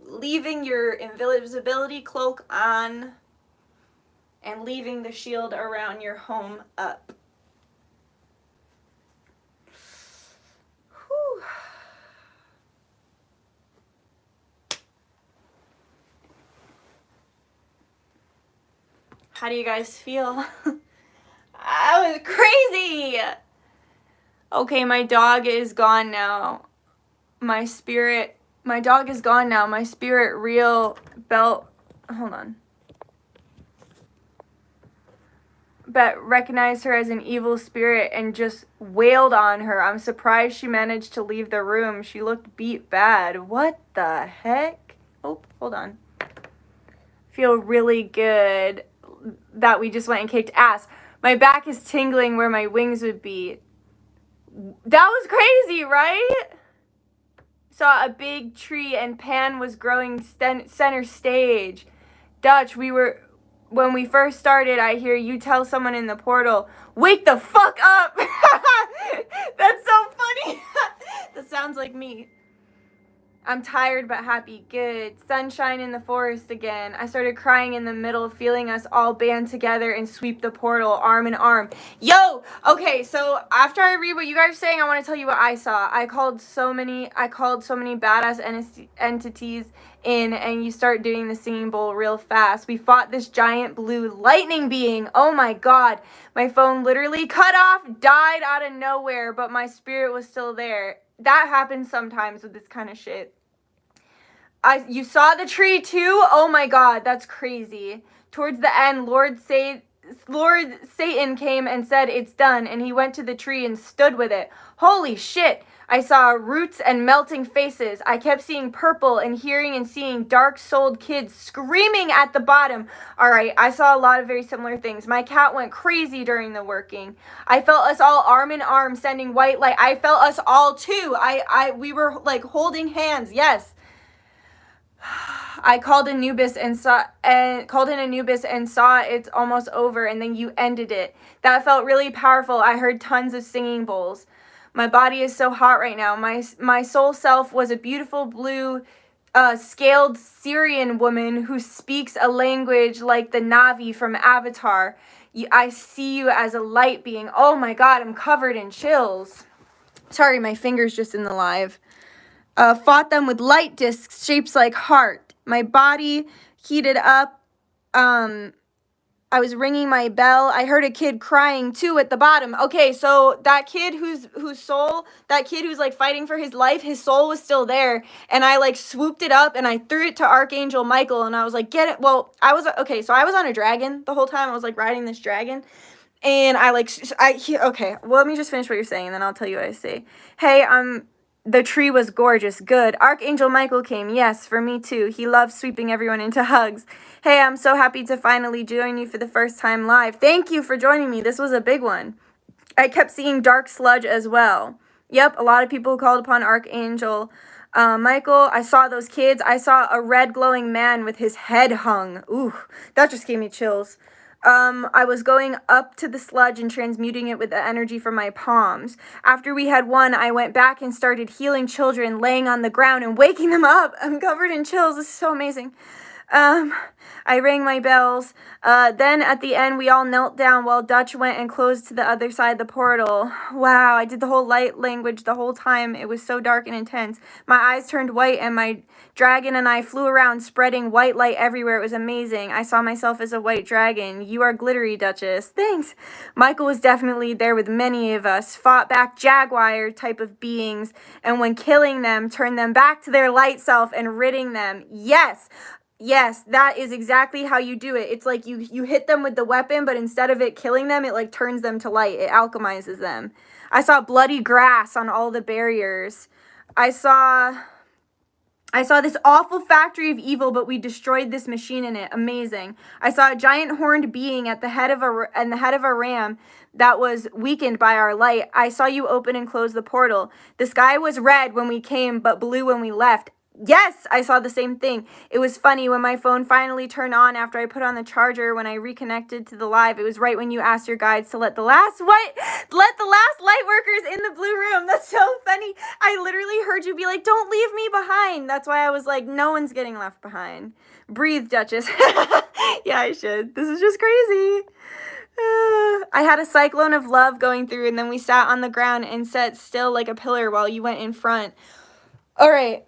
leaving your invisibility cloak on and leaving the shield around your home up. Whew. How do you guys feel? That was crazy! Okay, my dog is gone now. My dog is gone now. My spirit real belt, hold on. But recognized her as an evil spirit and just wailed on her. I'm surprised she managed to leave the room. She looked beat bad. What the heck? Oh, hold on. Feel really good that we just went and kicked ass. My back is tingling where my wings would be. That was crazy, right? Saw a big tree and Pan was growing center stage. Dutch, when we first started, I hear you tell someone in the portal, wake the fuck up. That's so funny. That sounds like me. I'm tired but happy. Good. Sunshine in the forest again. I started crying in the middle, feeling us all band together and sweep the portal arm in arm. Yo! Okay, so after I read what you guys are saying, I want to tell you what I saw. I called so many badass entities in, and you start doing the singing bowl real fast. We fought this giant blue lightning being. Oh my god. My phone literally cut off, died out of nowhere, but my spirit was still there. That happens sometimes with this kind of shit. You saw the tree too? Oh my god, that's crazy. Towards the end, Lord Satan came and said, it's done, and he went to the tree and stood with it. Holy shit! I saw roots and melting faces. I kept seeing purple and hearing and seeing dark-souled kids screaming at the bottom. Alright, I saw a lot of very similar things. My cat went crazy during the working. I felt us all arm in arm sending white light. I felt us all too. We were like holding hands. Yes. I called Anubis and saw it's almost over, and then you ended it. That felt really powerful. I heard tons of singing bowls. My body is so hot right now. My soul self was a beautiful blue scaled Syrian woman who speaks a language like the Navi from Avatar. I see you as a light being. Oh my God, I'm covered in chills. Sorry, my finger's just in the live. Fought them with light discs, shapes like heart. My body heated up. I was ringing my bell. I heard a kid crying too at the bottom. Okay, so that kid that kid who's like fighting for his life, his soul was still there. And I like swooped it up and I threw it to Archangel Michael and I was like, get it. Well, I was on a dragon the whole time. I was like riding this dragon. And okay, well, let me just finish what you're saying and then I'll tell you what I say. Hey, the tree was gorgeous. Good. Archangel Michael came. Yes, for me too. He loves sweeping everyone into hugs. Hey, I'm so happy to finally join you for the first time live. Thank you for joining me. This was a big one. I kept seeing dark sludge as well. Yep, a lot of people called upon Archangel Michael. I saw those kids. I saw a red glowing man with his head hung. Ooh, that just gave me chills. I was going up to the sludge and transmuting it with the energy from my palms. After we had won, I went back and started healing children laying on the ground and waking them up. I'm covered in chills. This is so amazing. I rang my bells. Then at the end, we all knelt down while Dutch went and closed to the other side of the portal. Wow, I did the whole light language the whole time. It was so dark and intense. My eyes turned white and my dragon and I flew around spreading white light everywhere. It was amazing. I saw myself as a white dragon. You are glittery, Duchess. Thanks. Michael was definitely there with many of us. Fought back jaguar type of beings. And when killing them, turned them back to their light self and ridding them. Yes, that is exactly how you do it. It's like you hit them with the weapon, but instead of it killing them, it like turns them to light. It alchemizes them. I saw bloody grass on all the barriers. I saw this awful factory of evil, but we destroyed this machine in it. Amazing. I saw a giant horned being at the head of a ram that was weakened by our light. I saw you open and close the portal. The sky was red when we came, but blue when we left. Yes, I saw the same thing. It was funny when my phone finally turned on after I put on the charger when I reconnected to the live. It was right when you asked your guides to let the last light workers in the blue room. That's so funny. I literally heard you be like, "Don't leave me behind." That's why I was like, no one's getting left behind. Breathe, Duchess. Yeah, I should. This is just crazy. I had a cyclone of love going through and then we sat on the ground and sat still like a pillar while you went in front. All right.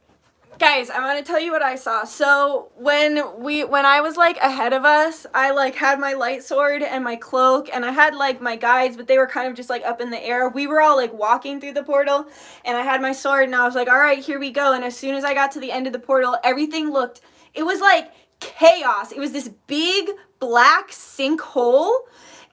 Guys, I'm going to tell you what I saw. So when I was like ahead of us, I like had my light sword and my cloak and I had like my guides, but they were kind of just like up in the air. We were all like walking through the portal and I had my sword and I was like, all right, here we go. And as soon as I got to the end of the portal, it was like chaos. It was this big black sinkhole.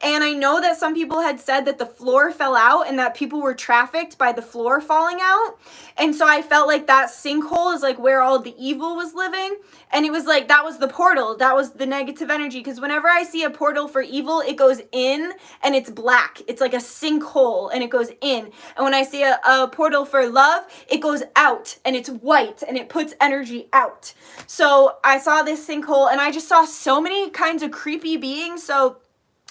And I know that some people had said that the floor fell out and that people were trafficked by the floor falling out. And so I felt like that sinkhole is like where all the evil was living. And it was like, that was the portal. That was the negative energy. Because whenever I see a portal for evil, it goes in and it's black. It's like a sinkhole and it goes in. And when I see a portal for love, it goes out and it's white and it puts energy out. So I saw this sinkhole and I just saw so many kinds of creepy beings. So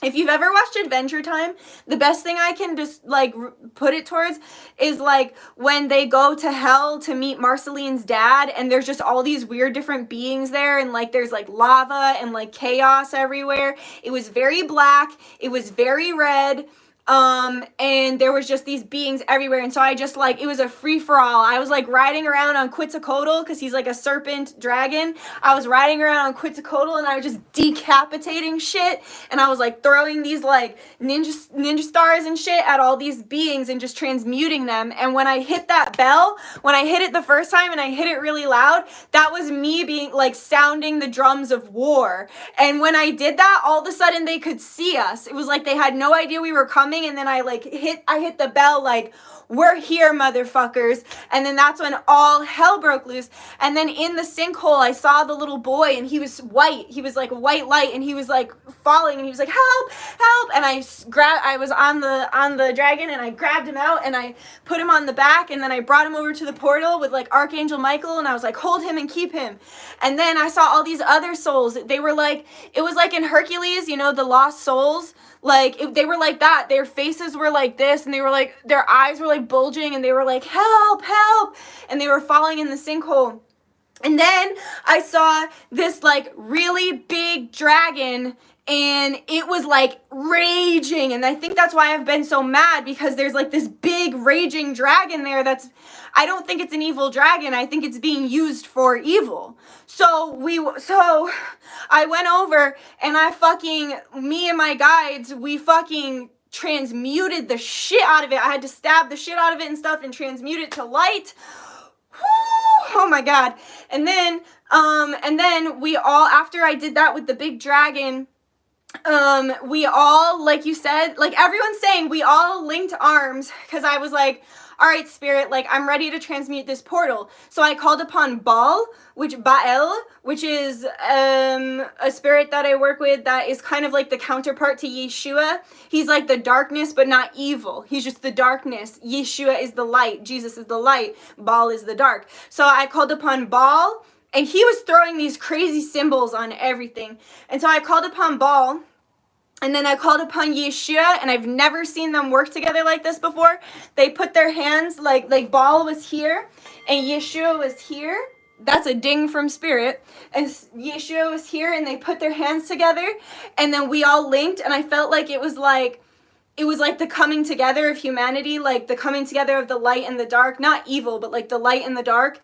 if you've ever watched Adventure Time, the best thing I can just like put it towards is like when they go to hell to meet Marceline's dad and there's just all these weird different beings there and like there's like lava and like chaos everywhere. It was very black. It was very red. And there was just these beings everywhere. And so I just like, it was a free for all. I was like riding around on Quetzalcoatl because he's like a serpent dragon. I was riding around on Quetzalcoatl and I was just decapitating shit. And I was like throwing these like ninja stars and shit at all these beings and just transmuting them. And when I hit that bell, when I hit it the first time and I hit it really loud, that was me being like sounding the drums of war. And when I did that, all of a sudden they could see us. It was like they had no idea we were coming. And then I hit the bell like, we're here, motherfuckers. And then that's when all hell broke loose. And then in the sinkhole, I saw the little boy and he was white. He was like white light and he was like falling and he was like, help, help. And I was on the dragon and I grabbed him out and I put him on the back and then I brought him over to the portal with like Archangel Michael and I was like, hold him and keep him. And then I saw all these other souls. They were like, it was like in Hercules, you know, the lost souls. Like, they were like that. Their faces were like this, and they were like, their eyes were like bulging, and they were like, help, help, and they were falling in the sinkhole. And then I saw this like really big dragon, and it was like raging, and I think that's why I've been so mad, because there's like this big raging dragon there I don't think it's an evil dragon. I think it's being used for evil. So I went over, and me and my guides, we fucking transmuted the shit out of it. I had to stab the shit out of it and stuff and transmute it to light. Oh my God. And then we all, after I did that with the big dragon, we all, like you said, like everyone's saying, we all linked arms, because I was like, all right, Spirit, like I'm ready to transmute this portal. So I called upon Baal, which is a spirit that I work with that is kind of like the counterpart to Yeshua. He's like the darkness, but not evil. He's just the darkness. Yeshua is the light. Jesus is the light. Baal is the dark. So I called upon Baal, and he was throwing these crazy symbols on everything. And so I called upon Baal, and then I called upon Yeshua, and I've never seen them work together like this before. They put their hands, like Baal was here, and Yeshua was here. That's a ding from Spirit. And Yeshua was here, and they put their hands together, and then we all linked, and I felt like it was like the coming together of humanity, like the coming together of the light and the dark. Not evil, but like the light and the dark.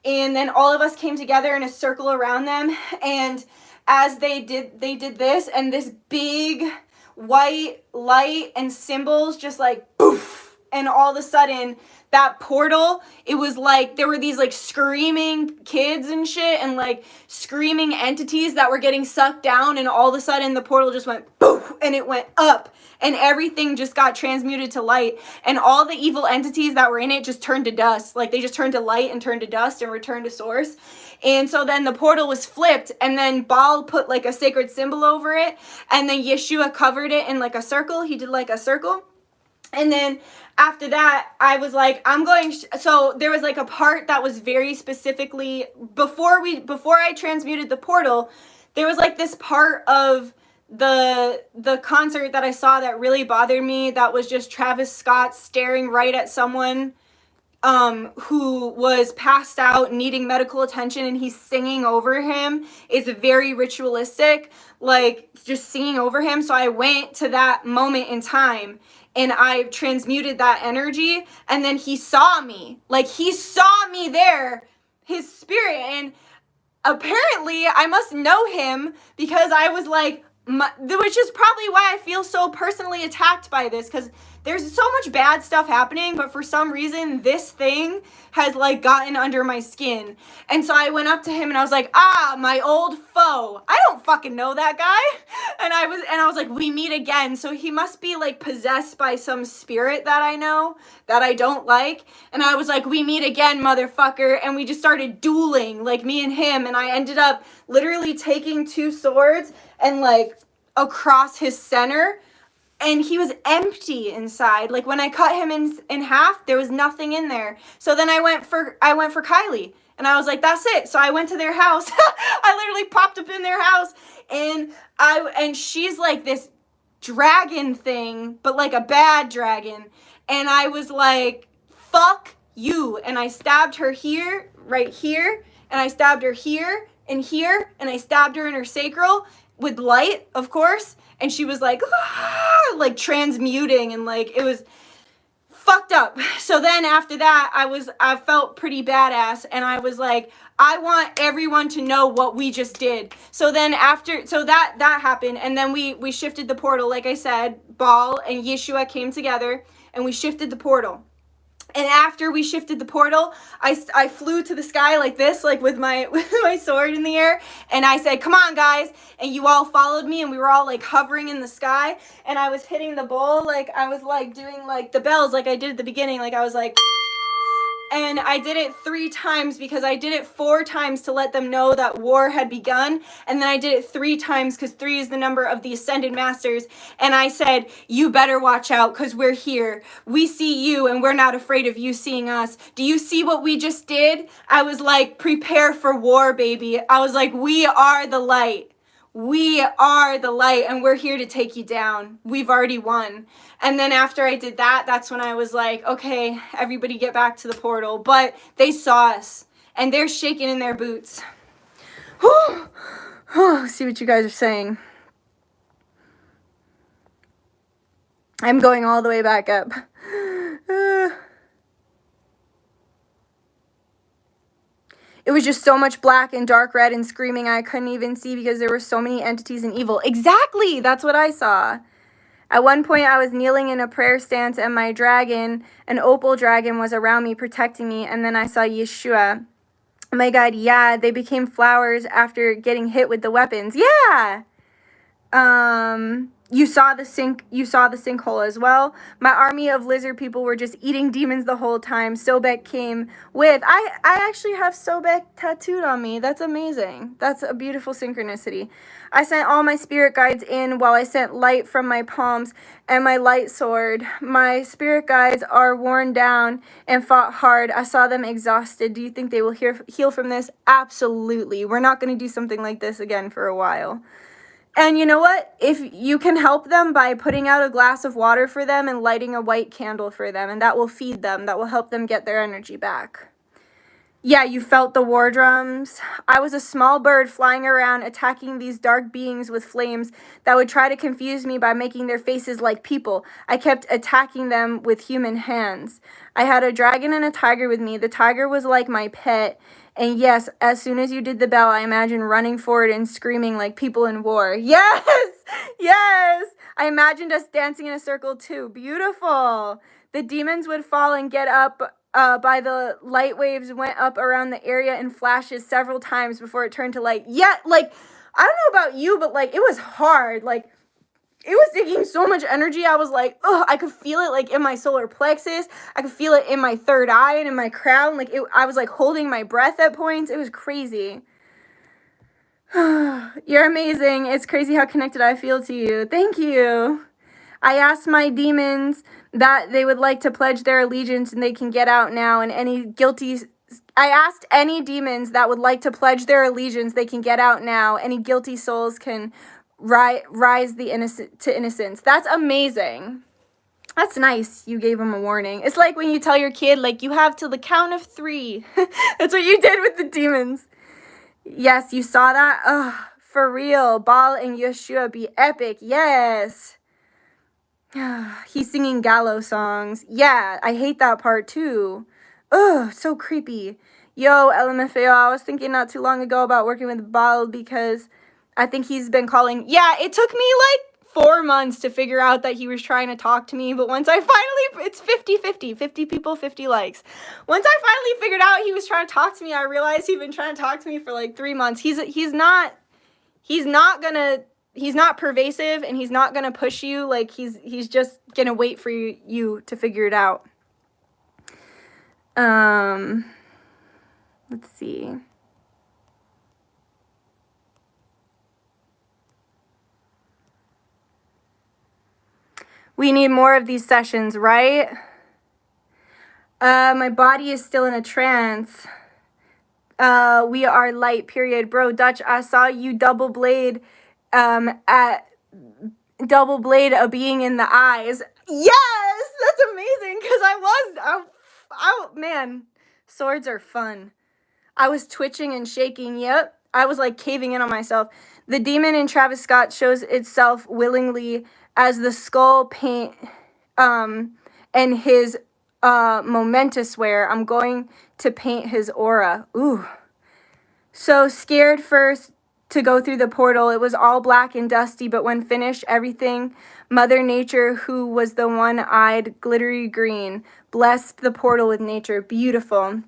And then all of us came together in a circle around them, and as they did this, and this big white light and symbols just like poof, and all of a sudden that portal, it was like there were these like screaming kids and shit, and like screaming entities that were getting sucked down, and all of a sudden the portal just went poof, and it went up, and everything just got transmuted to light, and all the evil entities that were in it just turned to dust. Like they just turned to light and turned to dust and returned to source. And so then the portal was flipped, and then Baal put like a sacred symbol over it, and then Yeshua covered it in like a circle. He did like a circle. And then after that, I was like, so there was like a part that was very specifically, before I transmuted the portal, there was like this part of the concert that I saw that really bothered me, that was just Travis Scott staring right at someone who was passed out needing medical attention, and he's singing over him. Is very ritualistic, like just singing over him. So I went to that moment in time, and I transmuted that energy, and then he saw me. Like he saw me there, his spirit, and apparently I must know him, because I was like, which is probably why I feel so personally attacked by this, because there's so much bad stuff happening, but for some reason this thing has like gotten under my skin. And so I went up to him, and I was like, my old foe. I don't fucking know that guy. And I was like, we meet again. So he must be like possessed by some spirit that I know that I don't like. And I was like, we meet again, motherfucker. And we just started dueling, like me and him. And I ended up literally taking two swords and like across his center, and he was empty inside. Like when I cut him in half, there was nothing in there. So then I went for Kylie, and I was like, that's it. So I went to their house. I literally popped up in their house, and she's like this dragon thing, but like a bad dragon. And I was like, fuck you. And I stabbed her here, right here, and I stabbed her here and here, and I stabbed her in her sacral with light, of course. And she was like, like transmuting, and like it was fucked up. So then after that, I felt pretty badass, and I was like, I want everyone to know what we just did. So then that happened, and then we shifted the portal. Like I said, Baal and Yeshua came together, and we shifted the portal. And after we shifted the portal, I flew to the sky like this, like with my sword in the air. And I said, come on, guys. And you all followed me, and we were all like hovering in the sky. And I was hitting the bowl, like I was like doing like the bells like I did at the beginning. Like I was like, and I did it 3 times, because I did it 4 times to let them know that war had begun. And then I did it 3 times because 3 is the number of the Ascended Masters. And I said, you better watch out, because we're here. We see you, and we're not afraid of you seeing us. Do you see what we just did? I was like, prepare for war, baby. I was like, we are the light. we are the light and we're here to take you down. We've already won. And then after I did that, that's when I was like, okay, everybody get back to the portal. But they saw us and they're shaking in their boots. See what you guys are saying. I'm going all the way back up. It was just so much black and dark red and screaming I couldn't even see because there were so many entities and evil. Exactly! That's what I saw. At one point, I was kneeling in a prayer stance and my dragon, an opal dragon, was around me protecting me. And then I saw Yeshua. Oh my God, yeah, they became flowers after getting hit with the weapons. Yeah! You saw the sinkhole as well. My army of lizard people were just eating demons the whole time. Sobek came with. I actually have Sobek tattooed on me. That's amazing. That's a beautiful synchronicity. I sent all my spirit guides in while I sent light from my palms and my light sword. My spirit guides are worn down and fought hard. I saw them exhausted. Do you think they will heal from this? Absolutely. We're not going to do something like this again for a while. And you know what? If you can help them by putting out a glass of water for them and lighting a white candle for them, and that will feed them, that will help them get their energy back. Yeah, you felt the war drums. I was a small bird flying around attacking these dark beings with flames that would try to confuse me by making their faces like people. I kept attacking them with human hands. I had a dragon and a tiger with me. The tiger was like my pet. And yes, as soon as you did the bell, I imagined running forward and screaming like people in war. Yes! Yes! I imagined us dancing in a circle too. Beautiful! The demons would fall and get up by the light waves, went up around the area in flashes several times before it turned to light. Yeah, like, I don't know about you, but like, it was hard. Like, it was taking so much energy. I was like, ugh, I could feel it like in my solar plexus. I could feel it in my third eye and in my crown. Like I was like holding my breath at points. It was crazy. You're amazing. It's crazy how connected I feel to you. Thank you. I asked my demons that they would like to pledge their allegiance and they can get out now. And I asked any demons that would like to pledge their allegiance, they can get out now. Any guilty souls can rise the innocent to innocence. That's amazing. That's nice. You gave them a warning. It's like when you tell your kid, like, you have till the count of 3. That's what you did with the demons. Yes, you saw that? Ugh, for real. Baal and Yeshua be epic. Yes. He's singing Gallo songs. Yeah, I hate that part too. Ugh, so creepy. Yo, LMFAO, I was thinking not too long ago about working with Baal because I think he's been calling. Yeah, it took me like 4 months to figure out that he was trying to talk to me. But once I finally, it's 50-50, 50 people, 50 likes. Once I finally figured out he was trying to talk to me, I realized he'd been trying to talk to me for like 3 months. He's not pervasive and he's not gonna push you. Like he's just gonna wait for you to figure it out. Let's see. We need more of these sessions, right? My body is still in a trance. We are light, period. Bro, Dutch, I saw you double blade a being in the eyes. Yes! That's amazing, because man, swords are fun. I was twitching and shaking, yep. I was like caving in on myself. The demon in Travis Scott shows itself willingly as the skull paint and his momentous wear. I'm going to paint his aura. Ooh. So scared first to go through the portal. It was all black and dusty, but when finished, everything, Mother Nature, who was the one-eyed, glittery green, blessed the portal with nature. Beautiful.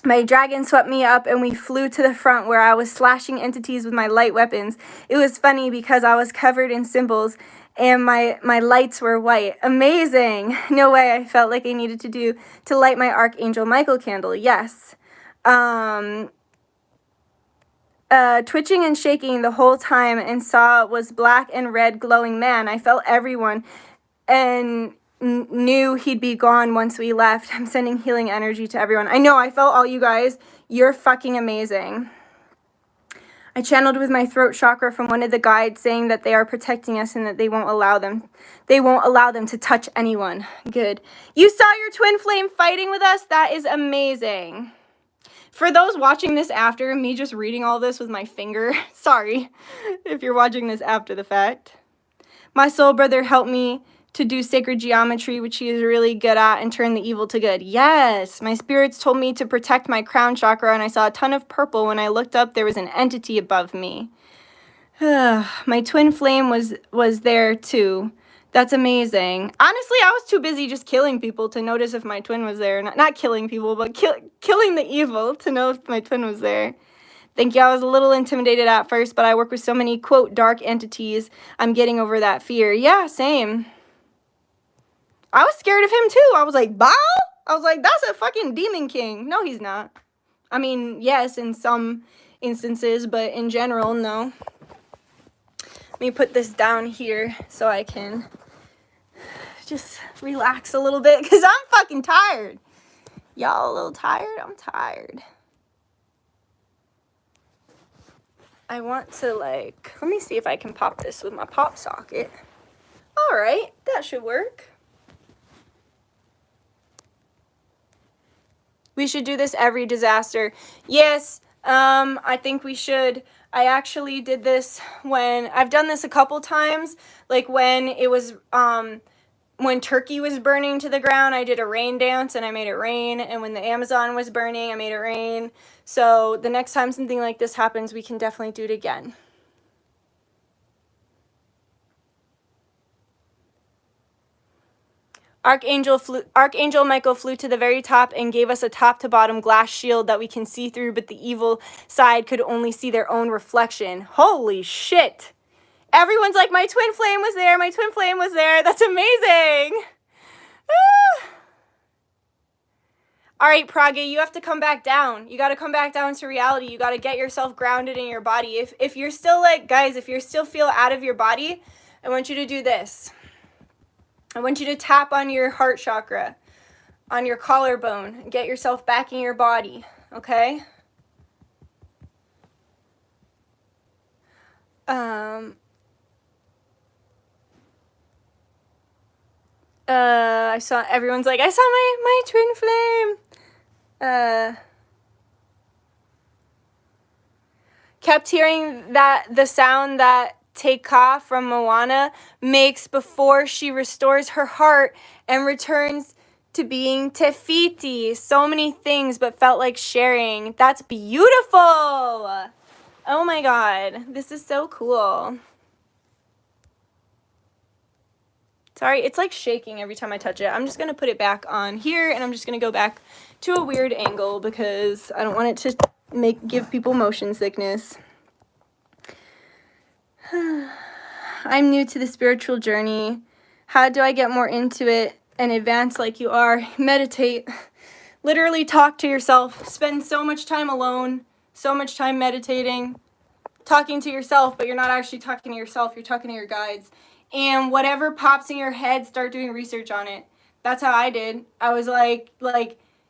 My dragon swept me up and we flew to the front where I was slashing entities with my light weapons. It was funny because I was covered in symbols and my lights were white. Amazing. No way I felt like I needed to light my Archangel Michael candle. Yes. Twitching and shaking the whole time and saw was black and red glowing man. I felt everyone and knew he'd be gone once we left. I'm sending healing energy to everyone. I know, I felt all you guys. You're fucking amazing. I channeled with my throat chakra from one of the guides saying that they are protecting us and that they won't allow them to touch anyone. Good. You saw your twin flame fighting with us? That is amazing. For those watching this after, me just reading all this with my finger, sorry if you're watching this after the fact. My soul brother helped me to do sacred geometry, which he is really good at, and turn the evil to good. Yes, my spirits told me to protect my crown chakra, and I saw a ton of purple. When I looked up, there was an entity above me. My twin flame was there too. That's amazing. Honestly, I was too busy just killing people to notice if my twin was there. Not killing people, but killing the evil to know if my twin was there. Thank you. I was a little intimidated at first, but I work with so many, quote, dark entities. I'm getting over that fear. Yeah, same. I was scared of him too. I was like, Baal? I was like, that's a fucking demon king. No, he's not. I mean, yes, in some instances, but in general, no. Let me put this down here so I can just relax a little bit, because I'm fucking tired. Y'all a little tired? I'm tired. I want to, like, let me see if I can pop this with my pop socket. All right, that should work. We should do this every disaster. Yes, I think we should. I actually did this when, I've done this a couple times, like when it was, when Turkey was burning to the ground, I did a rain dance and I made it rain. And when the Amazon was burning, I made it rain. So the next time something like this happens, we can definitely do it again. Archangel Michael flew to the very top and gave us a top-to-bottom glass shield that we can see through, but the evil side could only see their own reflection. Holy shit! Everyone's like, my twin flame was there, my twin flame was there. That's amazing! Ah. All right, Praga, you have to come back down. You got to come back down to reality. You got to get yourself grounded in your body. If you're still like, guys, if you still feel out of your body, I want you to do this. I want you to tap on your heart chakra, on your collarbone, and get yourself back in your body, okay? I saw, everyone's like, I saw my twin flame. Kept hearing the sound that Teika from Moana makes before she restores her heart and returns to being Tefiti. So many things, but felt like sharing. That's beautiful. Oh my God, this is so cool. Sorry, it's like shaking every time I touch it. I'm just going to put it back on here, and I'm just going to go back to a weird angle because I don't want it to give people motion sickness. I'm new to the spiritual journey. How do I get more into it and advance like you are? Meditate. Literally talk to yourself. Spend so much time alone, so much time meditating, talking to yourself, but you're not actually talking to yourself. You're talking to your guides. And whatever pops in your head, start doing research on it. That's how I did. I was like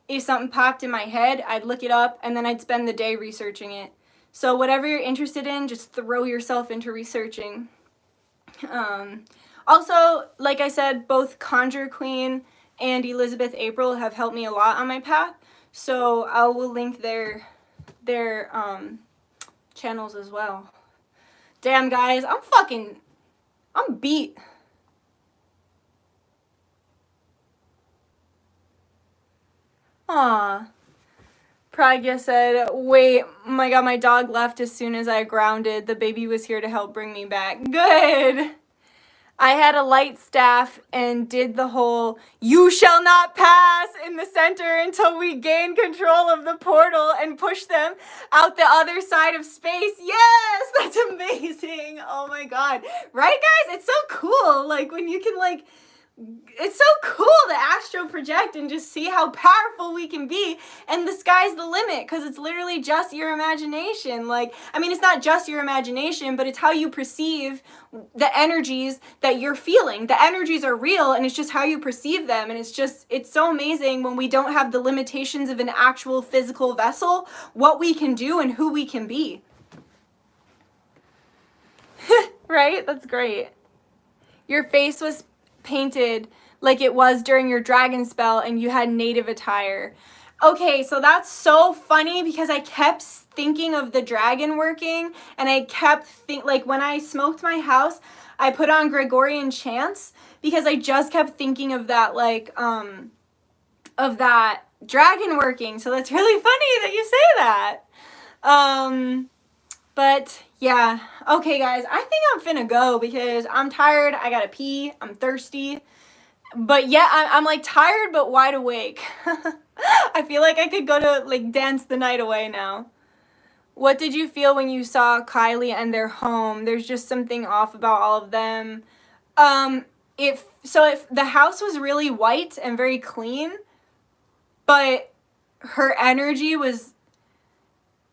if something popped in my head, I'd look it up, and then I'd spend the day researching it. So whatever you're interested in, just throw yourself into researching. Also, like I said, both Conjure Queen and Elizabeth April have helped me a lot on my path. So I will link their channels as well. Damn, guys, I'm beat. Aw. Pragya said, wait, oh my God, my dog left as soon as I grounded. The baby was here to help bring me back. Good. I had a light staff and did the whole, you shall not pass in the center until we gain control of the portal and push them out the other side of space. Yes, that's amazing. Oh my God. Right, guys? It's so cool. Like when you can it's so cool to astral project and just see how powerful we can be, and the sky's the limit because it's literally just your imagination. Like, I mean, it's not just your imagination, but it's how you perceive the energies that you're feeling. The energies are real, and it's just how you perceive them, and it's so amazing when we don't have the limitations of an actual physical vessel, what we can do and who we can be. Right? That's great. Your face was painted like it was during your dragon spell and you had native attire. Okay, so that's so funny because I kept thinking of the dragon working, and I kept like when I smoked my house, I put on Gregorian chants because I just kept thinking of that of that dragon working. So that's really funny that you say that. But yeah, okay guys, I think I'm finna go because I'm tired, I gotta pee, I'm thirsty. But yeah, I'm like tired but wide awake. I feel like I could go to like dance the night away now. What did you feel when you saw Kylie and their home? There's just something off about all of them. If the house was really white and very clean, but her energy was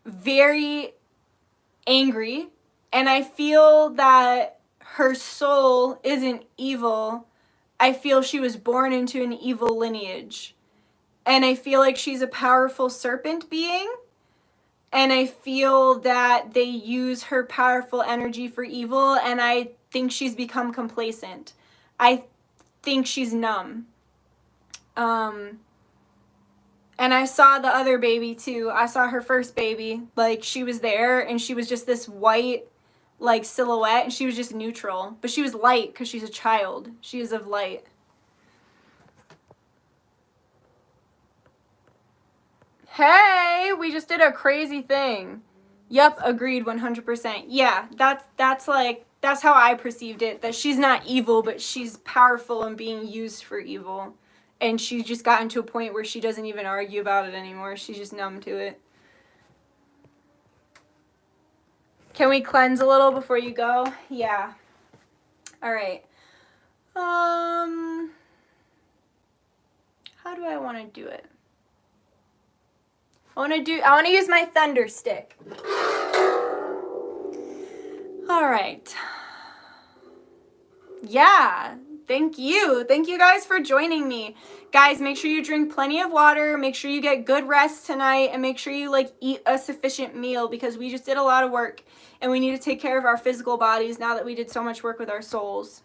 very angry, and I feel that her soul isn't evil. I feel she was born into an evil lineage, and I feel like she's a powerful serpent being, and I feel that they use her powerful energy for evil, and I think she's become complacent. I think she's numb. And I saw the other baby too. I saw her first baby. Like, she was there and she was just this white, like, silhouette, and she was just neutral. But she was light because she's a child. She is of light. Hey, we just did a crazy thing. Yep, agreed 100%. Yeah, that's how I perceived it. That she's not evil, but she's powerful and being used for evil. And she's just gotten to a point where she doesn't even argue about it anymore. She's just numb to it. Can we cleanse a little before you go? Yeah. All right. How do I want to do it? I want to use my thunder stick. All right. Yeah. Thank you. Thank you guys for joining me. Guys, make sure you drink plenty of water. Make sure you get good rest tonight, and make sure you eat a sufficient meal, because we just did a lot of work and we need to take care of our physical bodies now that we did so much work with our souls.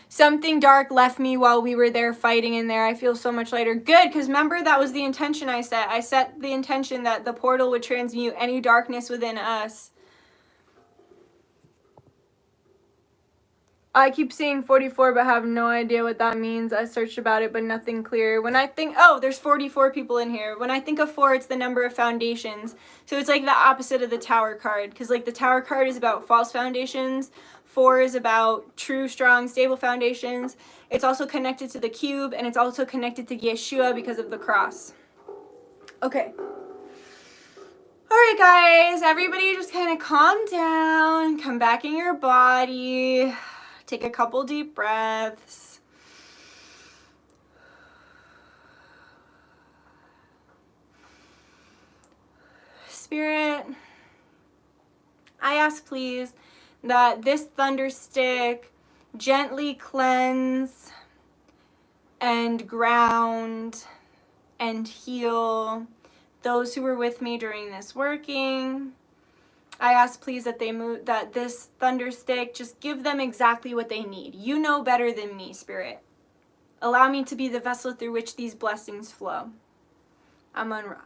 Something dark left me while we were there fighting in there. I feel so much lighter. Good, because remember, that was the intention I set. I set the intention that the portal would transmute any darkness within us. I keep seeing 44 but have no idea what that means. I searched about it but nothing clear. When I think, oh, there's 44 people in here. When I think of 4, it's the number of foundations. So it's like the opposite of the Tower card, because like the Tower card is about false foundations. 4 is about true, strong, stable foundations. It's also connected to the cube, and it's also connected to Yeshua because of the cross. Okay. All right, guys. Everybody just kind of calm down. Come back in your body. Take a couple deep breaths. Spirit, I ask please that this thunder stick gently cleanse and ground and heal those who were with me during this working. I ask please that that this thunder stick just give them exactly what they need. You know better than me, Spirit. Allow me to be the vessel through which these blessings flow. Amun Ra.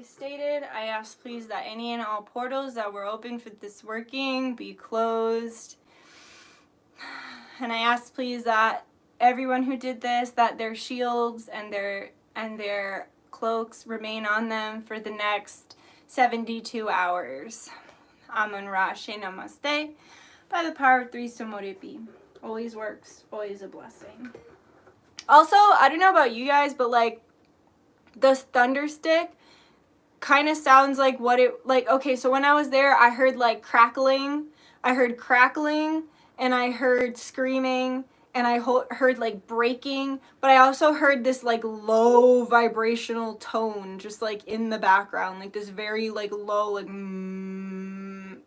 previously stated, I ask please that any and all portals that were open for this working be closed. And I ask please that everyone who did this, that their shields and their cloaks remain on them for the next 72 hours. Amun Ra She Namaste. By the power of 3 Samoripi. Always works, always a blessing. Also, I don't know about you guys, but like the thunder stick kind of sounds like what it, like, okay, so when I was there, I heard like crackling, and I heard screaming, and I heard like breaking, but I also heard this like low vibrational tone just like in the background, like this very like low, like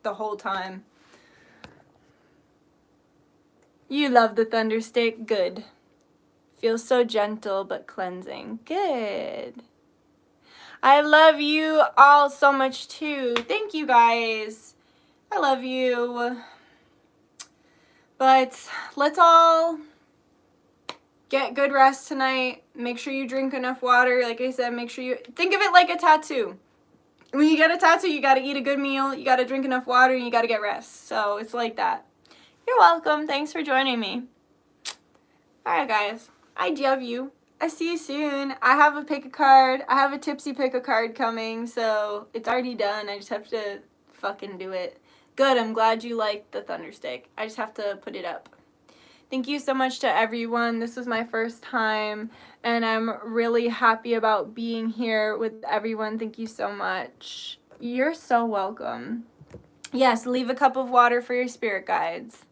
the whole time. You love the thunder stick? Good. Feels so gentle but cleansing. Good. I love you all so much too. Thank you guys. I love you. But let's all get good rest tonight. Make sure you drink enough water. Like I said, make sure you think of it like a tattoo. When you get a tattoo, you got to eat a good meal, you got to drink enough water, and you got to get rest. So it's like that. You're welcome. Thanks for joining me. Alright guys, I love you. I see you soon. I have a pick a card. I have a tipsy pick a card coming, so it's already done. I just have to fucking do it. Good, I'm glad you liked the thunderstick. I just have to put it up. Thank you so much to everyone. This was my first time, and I'm really happy about being here with everyone. Thank you so much. You're so welcome. Yes, leave a cup of water for your spirit guides.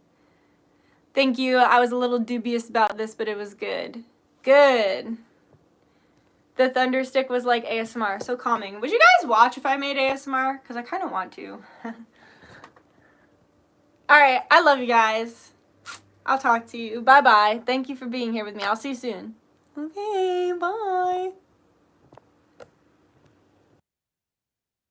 Thank you. I was a little dubious about this, but it was good. Good. The thunder stick was like ASMR, so calming. Would you guys watch if I made ASMR? Because I kind of want to. Alright, I love you guys. I'll talk to you. Bye-bye. Thank you for being here with me. I'll see you soon. Okay, bye.